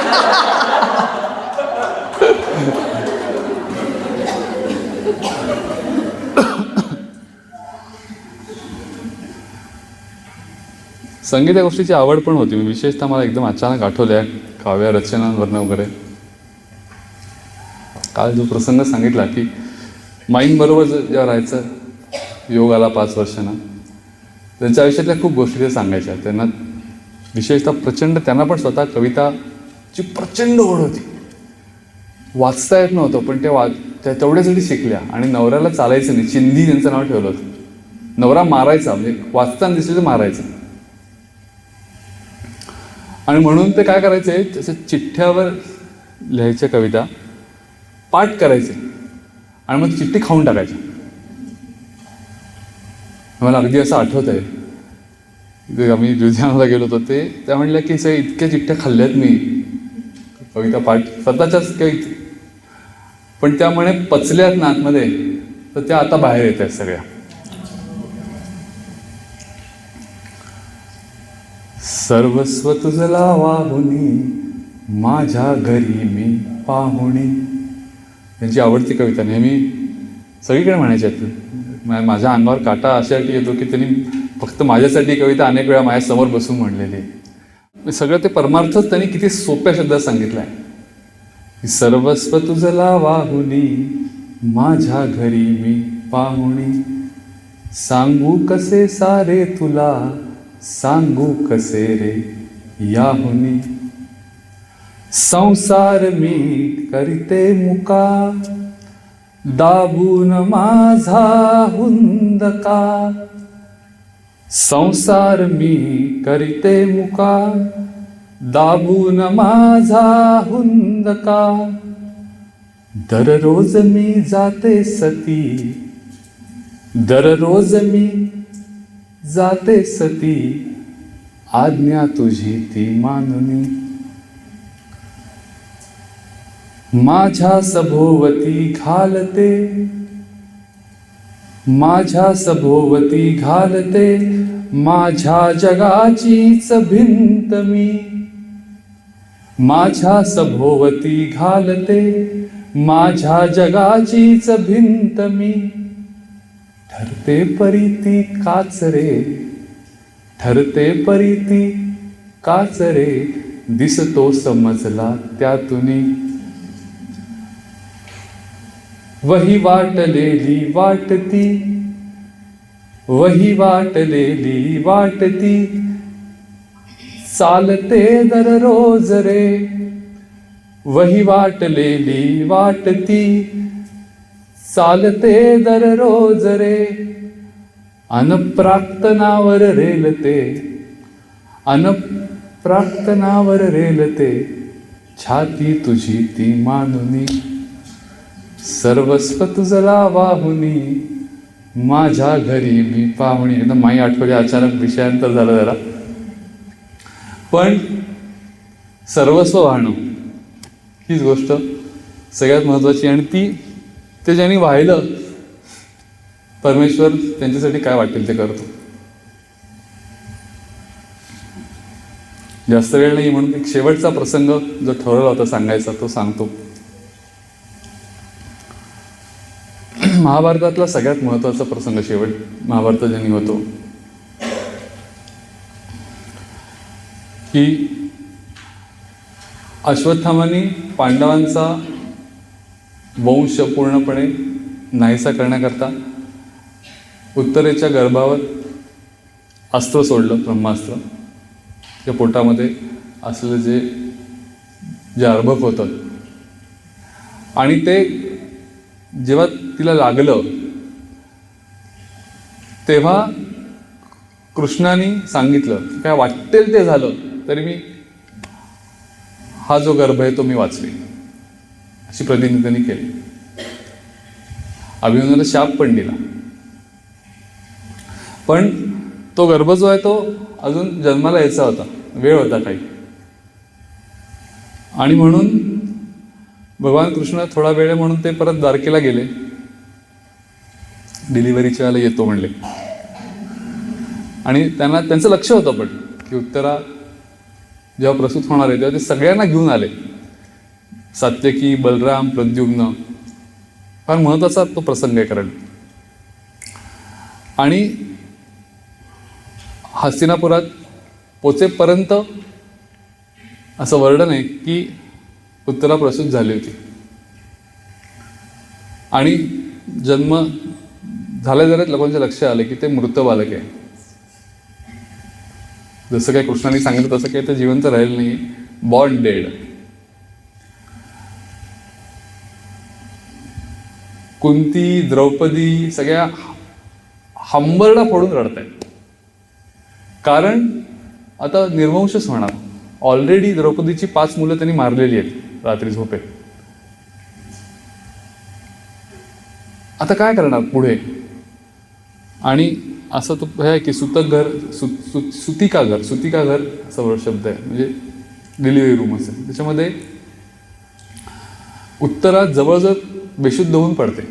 संगीत या गोष्टीची आवड पण होती. विशेषतः मला एकदम अचानक आठवल्या काव्य रचनांवरनं वगैरे. काल जो प्रसंग सांगितला की माईंबरोबर जेव्हा राहायचं, योग आला 5 वर्षांना, त्यांच्या आयुष्यातल्या खूप गोष्टी ते सांगायच्या. त्यांना विशेषतः प्रचंड, त्यांना पण स्वतः कविताची प्रचंड ओढ होती. वाचता येत नव्हतं, पण त्या तेवढ्यासाठी शिकल्या. आणि नवऱ्याला चालायचं नाही, चिंधी त्यांचं नाव ठेवलं होतं. नवरा मारायचा, म्हणजे वाचताना दिसलं तर मारायचं. आणि म्हणून ते काय करायचे, तसे चिठ्ठ्यावर लिहायच्या कविता, पाठ करायचे आणि मग चिठ्ठी खाऊन टाकायच्या. मला अगदी असं आठवत आहे, आम्ही लुधियानाला गेलो होतो, त्या म्हणल्या की सगळ्या इतक्या चिठ्ठ्या खाल्ल्यात मी, कविता पाठ स्वतःच्याच कविता, पण त्यामुळे पचल्यात ना आतमध्ये, तर त्या आता बाहेर येत आहेत सगळ्या. सर्वस्व तुझला वाहुनी माझ्या घरी मी पाहुणी. त्यांची आवडती कविता नेहमी सगळीकडे म्हणायची आहेत. माझ्या अंगावर काटा अशासाठी येतो की त्यांनी फक्त माझ्यासाठी कविता अनेक वेळा माझ्यासमोर बसून म्हणलेली आहे. सगळं ते परमार्थच त्यांनी किती सोप्या शब्दात सांगितलं आहे. सर्वस्व तुझला वाहुनी माझ्या घरी मी पाहुणी, सांगू कसे सारे तुला, सांगू कसे रे याहुनी. संसार मी करीते मुका, दाबून माझा हुंदका. संसार मी करीते मुका, दाबून माझा हुंदका. दररोज मी जाते सती, दररोज मी जाते सती, आज्ञा तुझी ती मानुनी. माझ्या सभोवती घालते, माझ्या सभोवती घालते, माझ्या जगाचीच भिंत मी. माझ्या सभोवती घालते, माझ्या जगाचीच भिंत मी. ठरते परीती काचरे, ठरते परीती काचरे, दिसतो समजला त्यातुनी. वही वाटलेली वाटती, वही वाटलेली वाटती, चालते दररोज रे. वही वाटलेली वाटती, चालते दररोज रे. अनप्राक्तनावर रेलते, अनप्राक्तनावर रेलते, छाती तुझी ती मानुनी. सर्वस्व तुझला वाहुनी, माझ्या घरी मी पाहुणी. एकदम माई आठवली, अचानक विषयांतर झालं जरा. पण सर्वस्व वाहणं हीच गोष्ट सगळ्यात महत्त्वाची. आणि ते ज्यांनी वाहिलं, परमेश्वर त्यांच्यासाठी काय वाटेल ते करतो. जास्त वेळ नाही म्हणून एक शेवटचा प्रसंग जो ठरवला होता सांगायचा तो सांगतो. महाभारतातला सगळ्यात महत्त्वाचा प्रसंग शेवट महाभारत ज्यांनी होतो की अश्वत्थामाने पांडवांचा वंश पूर्णपणे नाहीसा करण्याकरता उत्तरेच्या गर्भावर अस्त्र सोडलं, ब्रह्मास्त्र. त्या पोटामध्ये असलेलं जे अर्भक होतं आणि ते जेव्हा तिला लागलं तेव्हा कृष्णाने सांगितलं काय वाटेल ते झालं तरी मी हा जो गर्भ आहे तो मी वाचवेन, अशी प्रतिज्ञा त्यांनी केली. अभिमन्यूला शाप पण दिला, पण तो गर्भ जो आहे तो अजून जन्माला यायचा होता, वेळ होता काही. आणि म्हणून भगवान कृष्ण थोडा वेळ म्हणून ते परत द्वारकेला गेले. डिलिव्हरीच्या वेळेला येतो म्हणले. आणि त्यांचं लक्ष होतं पण की उत्तरा जेव्हा प्रसूत होणार आहे तेव्हा ते सगळ्यांना घेऊन आले. सात्यकी, बलराम, प्रद्युम्न. फार महत्त्वाचा तो प्रसंग आहे कारण. आणि हस्तिनापुरात पोचेपर्यंत असं वर्णन आहे की उत्तरा प्रसूत झाली होती आणि जन्म झाल्या जरात लोकांच्या लक्ष आलं की ते मृत बालक आहे. जसं काही कृष्णाने सांगितलं तसं काही ते जिवंत राहिलं नाही, बॉर्न डेड. कुंती, द्रौपदी सगळ्या हंबरडा फोडून रडतायत, कारण आता निर्वंशच होणार. ऑलरेडी द्रौपदीची 5 मुलं त्यांनी मारलेली आहेत रात्री झोपेत. आता काय करणार पुढे? आणि असं तो हे आहे की सुतक घर, सुतिका घर, सुतिका घर असा शब्द आहे, म्हणजे डिलिव्हरी रूम असेल. त्याच्यामध्ये उत्तरा जवळजवळ बेशुद्ध होऊन पडते.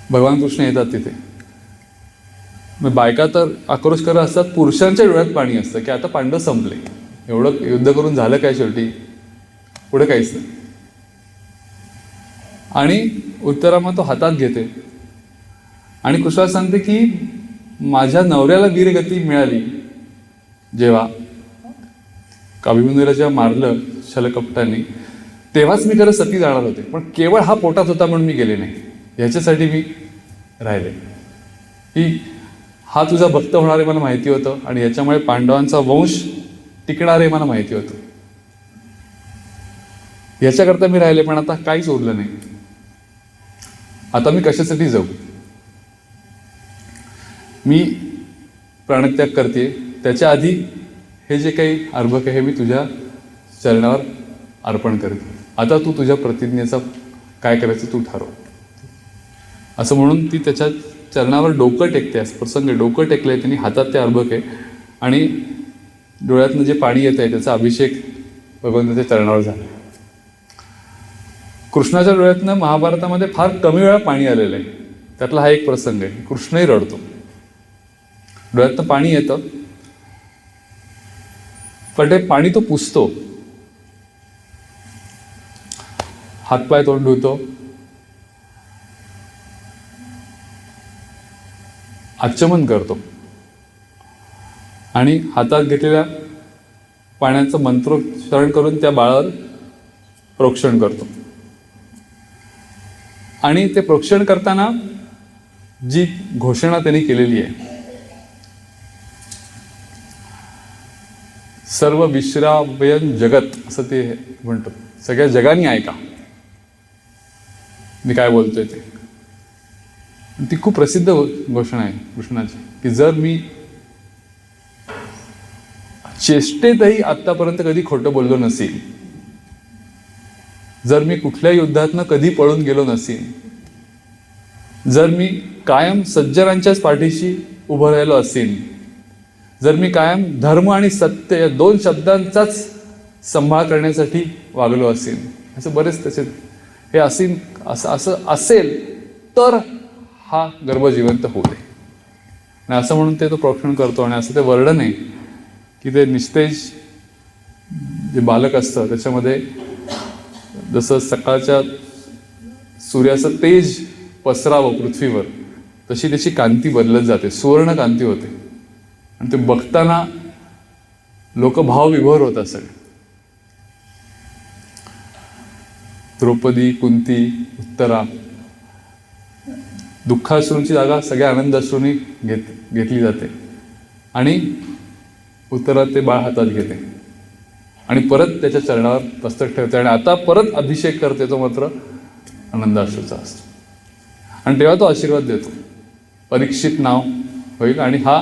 भगवान कृष्ण येतात तिथे. मग बायका तर आक्रोश करत असतात, पुरुषांच्या डोळ्यात पाणी असतं की आता पांडव संपले, एवढं युद्ध करून झालं काय शेवटी, पुढे काहीच नाही. आणि उत्तरा मग तो हातात घेते आणि कृष्णाला सांगते की माझ्या नवऱ्याला वीरगती मिळाली जेव्हा अभिमन्यूला जेव्हा मारलं शलकपटाने, तेव्हाच मी खरं सती जाणार होते, पण केवळ हा पोटात होता म्हणून मी गेले नाही, ह्याच्यासाठी मी राहिले. की हा तुझा भक्त होणार आहे मला माहिती होतं, आणि याच्यामुळे पांडवांचा वंश टिकणार आहे मला माहिती होतं. याच्याकरता मी राहिले, पण आता काहीच उरलं नाही. आता मी कशासाठी जाऊ? मी प्राणत्याग करते, त्याच्या आधी हे जे काही अर्भक आहे हे मी तुझ्या चरणावर अर्पण करते. आता तू तुझ्या प्रतिज्ञेचा काय करायचं तू ठरव. असं म्हणून ती त्याच्या चरणावर डोकं टेकते. असं प्रसंग डोकं टेकलंय त्यांनी, हातात ते अर्भक आहे आणि डोळ्यातनं जे पाणी येत आहे त्याचा अभिषेक भगवंताच्या चरणावर झाला. कृष्णाच्या डोळ्यातनं महाभारतामध्ये फार कमी वेळा पाणी आलेलं आहे. त्यातला हा एक प्रसंग आहे. कृष्णही रडतो, डोळ्यातनं पाणी येतं, पण ते पाणी तो पुसतो, हातपाय तोंड धुतो, आचमन करतो आणि हातात घेतलेल्या पाण्याचं मंत्रोच्चारण करून त्या बाळावर प्रोक्षण करतो. आणि ते प्रोक्षण करताना जी घोषणा त्यांनी केलेली आहे, सर्व विश्रावयन जगत असं ते म्हणतो, सगळ्या जगाने ऐका मी काय बोलतोय ते. ती खूप प्रसिद्ध घोषणा आहे कृष्णाची, की जर मी चेष्टेतही आत्तापर्यंत कधी खोटं बोललो नसेल, जर मी कुठल्या युद्धातनं कधी पळून गेलो नसेल, जर मी कायम सज्जनांच्याच पाठीशी उभं राहिलो असेल, जर मी कायम धर्म आणि सत्य या दोन शब्दांचाच सांभाळ करण्यासाठी वागलो असेल, असं बरेच त्याचे हे असेल, असं असेल तर हा गर्भ जिवंत होऊ दे. आणि असं म्हणून ते तो प्रोक्षण करतो. आणि असं ते वर्णन आहे की ते निस्तेज जे बालक असतं त्याच्यामध्ये जसं सकाळच्या सूर्याचं तेज पसरावं पृथ्वीवर तशी त्याची कांती बदलत जाते, सुवर्ण कांती होते. आणि ते बघताना लोक भावविभोर होतात सगळे. द्रौपदी, कुंती, उत्तरा दुःखाश्रूंची जागा सगळ्या आनंदाश्रूंनी घेतली जाते. आणि उत्तरा ते बाळ हातात घेते आणि परत त्याच्या चरणावर मस्तक ठेवते आणि आता परत अभिषेक करते, तो मात्र आनंदाश्रूचा असतो. आणि तेव्हा तो आशीर्वाद देतो, परीक्षित नाव होईल आणि हा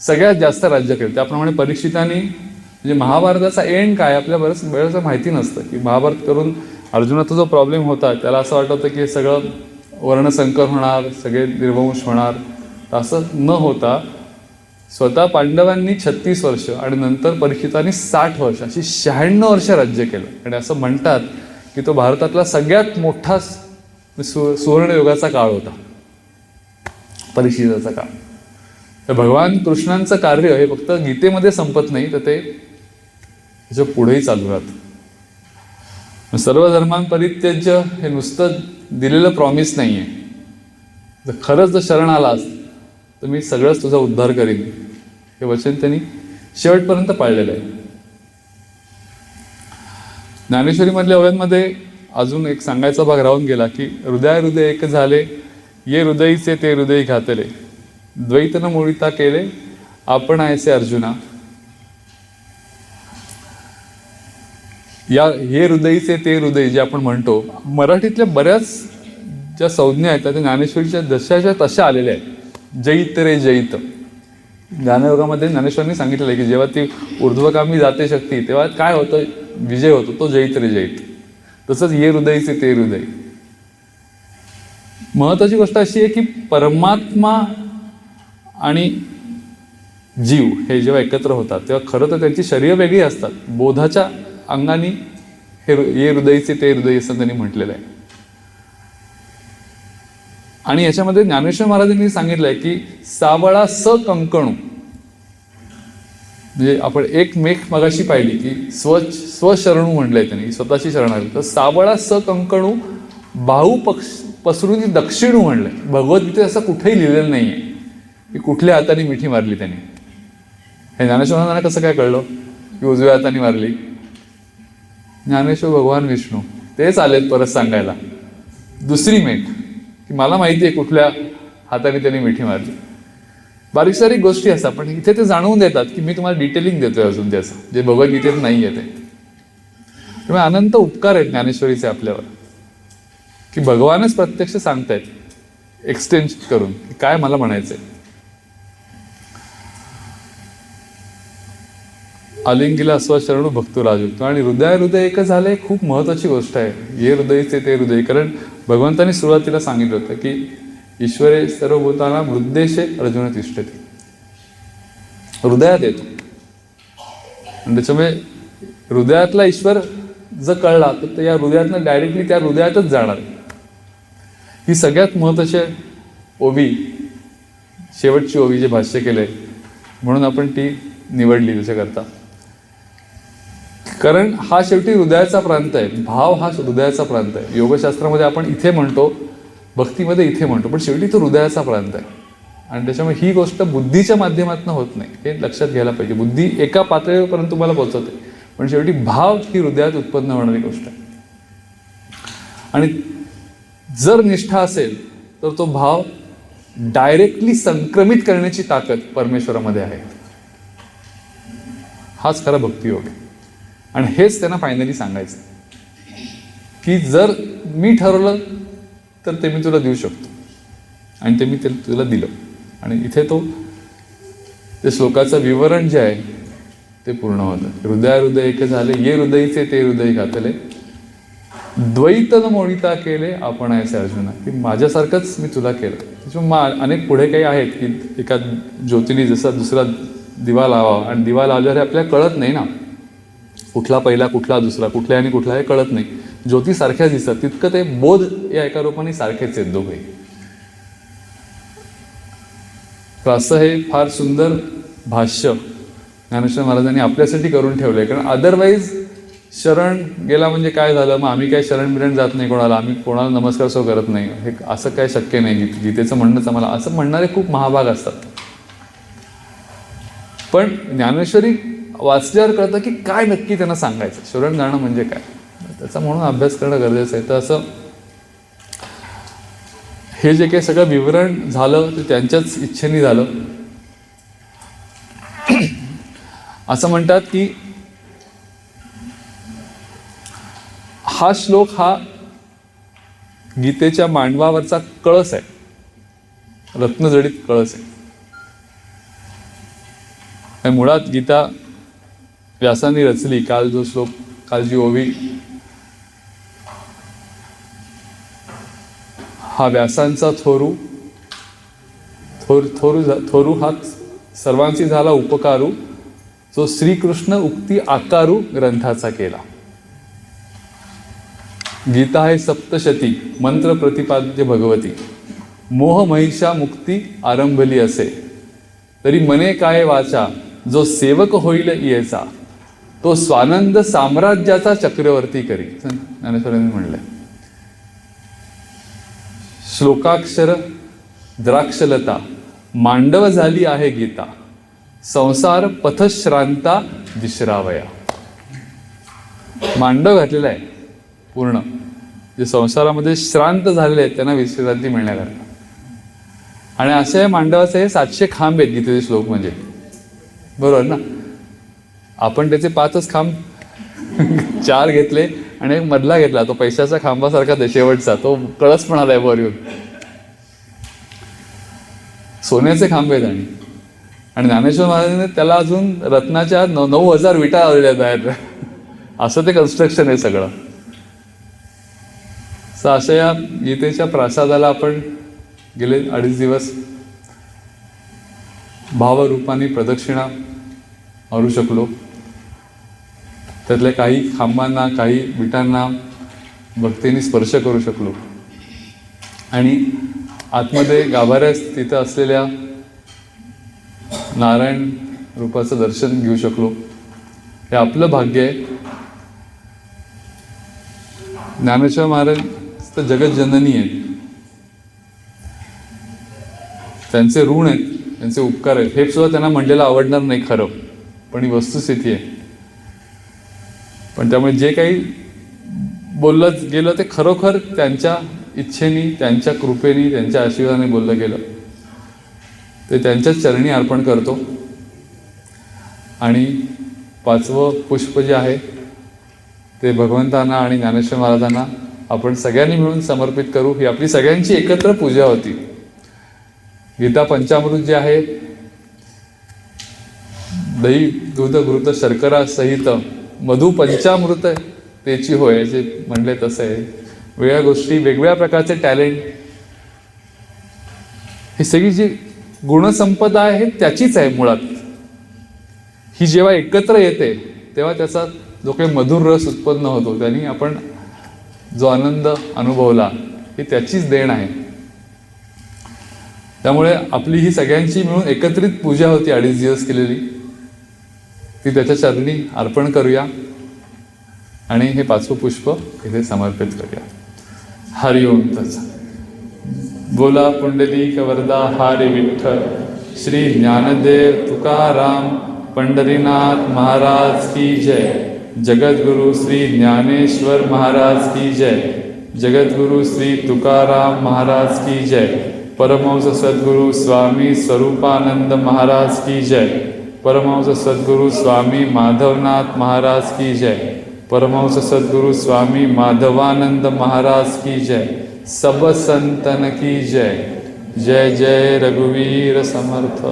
सगळ्यात जास्त राज्य करेल. त्याप्रमाणे परीक्षितांनी म्हणजे महाभारताचा एंड काय आपल्या बरंच वेळेचं माहिती नसतं, की महाभारत करून अर्जुनाचा जो प्रॉब्लेम होता त्याला असं वाटत होतं की हे सगळं वर्णसंकर होणार, सगळे निर्वंश होणार. असं न होता स्वतः पांडवांनी 36 वर्ष आणि नंतर परीक्षितांनी 60 वर्ष अशी 96 वर्ष राज्य केलं. आणि असं म्हणतात की तो भारतातला सगळ्यात मोठा सुवर्णयुगाचा काळ होता परीक्षिताचा काळ. तर भगवान कृष्णांचं कार्य हे फक्त गीतेमध्ये संपत नाही, तर ते त्याच्या पुढेही चालू राहतं. सर्व धर्मांपरित्यज्य हे नुसतं दिलेलं प्रॉमिस नाही आहे. जर खरंच जर शरण आलास तर मी सगळंच तुझा उद्धार करीन, हे वचन त्यांनी शेवटपर्यंत पाळलेलं आहे. ज्ञानेश्वरीमधल्या ओव्यांमध्ये अजून एक सांगायचा भाग राहून गेला की हृदय एक झाले, ये हृदयीचे ते हृदय घातले, द्वैतन मोडिता केले आपण ऐसे अर्जुना. या हे हृदयीचे ते हृदय जे आपण म्हणतो, मराठीतल्या बऱ्याच ज्या संज्ञा आहेत त्या ज्ञानेश्वरीच्या जशाच्या तशा आलेल्या आहेत. जैत रे जैत, ज्ञानयोगामध्ये ज्ञानेश्वरांनी सांगितलेलं आहे की जेव्हा ती ऊर्ध्वगामी जाते शक्ती तेव्हा काय होतं, विजय होतो, तो जैत रे जैत. तसंच ये हृदयीचे ते हृदय. महत्वाची गोष्ट अशी आहे की परमात्मा आणि जीव हे जेव्हा एकत्र होतात तेव्हा खरं तर त्यांची शरीर वेगळी असतात. बोधाच्या अंगाने हे ये हृदयीचे ते हृदय असं त्यांनी म्हटलेलं आहे. आणि याच्यामध्ये ज्ञानेश्वर महाराजांनी सांगितलंय की सावळा स कंकणू, म्हणजे आपण एक मेघ मगाशी पाहिली की स्वशरणू म्हटलंय त्यांनी, स्वतःची शरण आली. तर सावळा स कंकणू बाहू पसरून दक्षिणू म्हणलंय. भगवद्गीतेत असं कुठेही लिहिलेलं नाहीये की कुठल्या हाताने मिठी मारली त्यांनी. हे ज्ञानेश्वर महाराजांना कसं काय कळलं की उजव्या हाताने मारली? ज्ञानेश्वर भगवान विष्णू तेच आलेत परत सांगायला दुसरी मेघ, की मला माहिती आहे कुठल्या हाताने त्यांनी मिठी मारली. बारीक सारीक गोष्टी असतात, पण इथे ते जाणवून देतात की मी तुम्हाला डिटेलिंग देतोय अजून त्याचं, जे भगवद्गीतेत नाही आहे ते. त्यामुळे अनंत उपकार आहेत ज्ञानेश्वरीचे आपल्यावर, की भगवानच प्रत्यक्ष सांगतायत एक्सटेंड करून की काय मला म्हणायचंय. आलिंगीला स्वशरणू भक्तो राजुक्तो. आणि हृदय एकच झालंय, खूप महत्वाची गोष्ट आहे. ये हृदयचे ते हृदय. कारण भगवंतांनी सुरुवातीला सांगितलं होतं की ईश्वरे सर्वभूतानां हृद्देशे अर्जुन तिष्ठति. हृदयात येतो, आणि त्याच्यामुळे हृदयातला ईश्वर जर कळला तर या हृदयातनं डायरेक्टली त्या हृदयातच जाणार. ही सगळ्यात महत्वाची ओवी, शेवटची ओवी जे भाष्य केलंय, म्हणून आपण ती निवडली त्याच्याकरता. कारण हा शेवटी हृदयाचा प्रांत आहे, भाव हा हृदयाचा प्रांत आहे. योगशास्त्रामध्ये आपण इथे म्हणतो, भक्तीमध्ये इथे म्हणतो, पण शेवटी तो हृदयाचा प्रांत आहे. आणि त्याच्यामुळे ही गोष्ट बुद्धीच्या माध्यमातून होत नाही, हे लक्षात घ्यायला पाहिजे. बुद्धी एका पातळीपर्यंत तुम्हाला पोहोचवते, पण शेवटी भाव ही हृदयात उत्पन्न होणारी गोष्ट आहे. आणि जर निष्ठा असेल तर तो भाव डायरेक्टली संक्रमित करण्याची ताकद परमेश्वरामध्ये आहे. हाच खरा भक्तियोग आहे. आणि हेच त्यांना फायनली सांगायचं की जर मी ठरवलं तर ते मी तुला देऊ शकतो, आणि ते मी तुला दिलं. आणि इथे तो ते श्लोकाचं विवरण जे आहे ते पूर्ण होतं. हृदय एक झाले, ये हृदयचे ते हृदय घातले, द्वैतन मोडिता केले आपण ऐसे अर्जुना. की माझ्यासारखंच मी तुला केलं. त्याच्यामुळे अनेक पुढे काही आहेत की एका ज्योतीने जसा दुसरा दिवा लावा, आणि दिवा लावल्यावर आपल्याला कळत नाही ना कुठला पहिला कुठला दुसरा, कुठल्या आणि कुठला हे कळत नाही. ज्योती सारख्याच दिसतात, तितकं ते बोध या एका रूपाने सारखेच आहेत दोघे. तर असं हे फार सुंदर भाष्य ज्ञानेश्वर महाराजांनी आपल्यासाठी करून ठेवलंय. कारण अदरवाईज शरण गेला म्हणजे काय झालं, मग आम्ही काय शरण बिरण जात नाही कोणाला, आम्ही कोणाला नमस्कार सो करत नाही, हे असं काय शक्य नाही. गीतेचं म्हणणंच आम्हाला असं म्हणणारे खूप महाभाग असतात. पण ज्ञानेश्वरी वाचल्यावर कळतं की काय नक्की त्यांना सांगायचं, शरण जाणं म्हणजे काय, त्याचा म्हणून अभ्यास करणं गरजेचं आहे. तर असं हे जे काही सगळं विवरण झालं ते त्यांच्याच इच्छेने झालं. असं म्हणतात की हा श्लोक हा गीतेच्या मांडवावरचा कळस आहे, रत्नजडित कळस आहे. आणि मुळात गीता व्यासांनी रचली. काल जो श्लोक, काल जी ओवी, हा व्यासांचा थोरू हा सर्वांची झाला उपकारू, जो श्रीकृष्ण उक्ती आकारू ग्रंथाचा केला. गीता आहे सप्तशती मंत्र प्रतिपाद्य भगवती, मोह महिषा मुक्ती आरंभली असे, तरी मने काय वाचा, जो सेवक होईल येचा, तो स्वानंद साम्राज्याचा चक्रवर्ती करी. ज्ञानेश्वरांनी म्हणलंय. श्लोकाक्षर द्राक्षलता मांडव झाली आहे गीता, संसार पथश्रांता विश्रावया. मांडव घातलेला आहे पूर्ण, जे संसारामध्ये श्रांत झालेले आहेत त्यांना विश्रांती मिळण्याकरता. आणि असे या मांडवाचे हे 700 खांब आहेत गीतेचे श्लोक म्हणजे, बरोबर ना. आपण त्याचे 5च खांब 4 घेतले आणि एक मधला घेतला, तो पैशाचा खांबासारखा शेवटचा, तो कळस पण आलाय वर येऊन. सोन्याचे खांब आहेत. आणि ज्ञानेश्वर महाराजांनी त्याला अजून रत्नाच्या 9,000 विटा लावलेल्या आहेत. असं ते कन्स्ट्रक्शन आहे सगळं. अशा या गीतेच्या प्रासादाला आपण गेले 2.5 दिवस भावरूपाने प्रदक्षिणा मारू शकलो. त्यातल्या काही खांबांना, काही विटांना भक्तीने स्पर्श करू शकलो. आणि आतमध्ये गाभाऱ्यात तिथं असलेल्या नारायण रूपाचं दर्शन घेऊ शकलो. हे आपलं भाग्य आहे. ज्ञानेश्वर महाराज तर जगज्जननी आहेत, त्यांचे ऋण आहेत, त्यांचे उपकार आहेत. हे सुद्धा त्यांना म्हणलेलं आवडणार नाही खरं, पण ही वस्तुस्थिती आहे. पण त्यामुळे जे काही बोललं गेलं ते खरोखर त्यांच्या इच्छेनी, त्यांच्या कृपेनी, त्यांच्या आशीर्वादाने बोललं गेलं. ते त्यांच्याच चरणी अर्पण करतो. आणि 5वं पुष्प जे आहे ते भगवंतांना आणि ज्ञानेश्वर महाराजांना आपण सगळ्यांनी मिळून समर्पित करू. ही आपली सगळ्यांची एकत्र पूजा होती. गीता पंचामृत जे आहे, दही दूध घृत शर्करा सहित मधु पंचामृत त्याची होय, जे म्हणले तसं आहे. वेगळ्या गोष्टी, वेगवेगळ्या प्रकारचे टॅलेंट, ही सगळी जी गुणसंपदा आहे त्याचीच आहे मुळात. ही जेव्हा एकत्र येते तेव्हा त्याचा जो काही मधुर रस उत्पन्न होतो, त्यांनी आपण जो आनंद अनुभवला, ही त्याचीच देण आहे. त्यामुळे आपली ही सगळ्यांची मिळून एकत्रित पूजा होती 2.5 दिवस केलेली, ती त्याच्या चरणी अर्पण करूया आणि हे 5वं पुष्प इथे समर्पित करूया. हरिओम तत्सत. बोला पुंडलिक वरदा हरी विठ्ठल. श्री ज्ञानदेव तुकाराम पंढरीनाथ महाराज की जय. जगद्गुरु श्री ज्ञानेश्वर महाराज की जय. जगद्गुरु श्री तुकाराम महाराज की जय. परमहंस सद्गुरु स्वामी स्वरूपानंद महाराज की जय. परमहंस सद्गुरु स्वामी माधवनाथ महाराज की जय. परमहंस सद्गुरु स्वामी माधवानंद महाराज की जय. सब संतन की जय. जय जय रघुवीर समर्थ.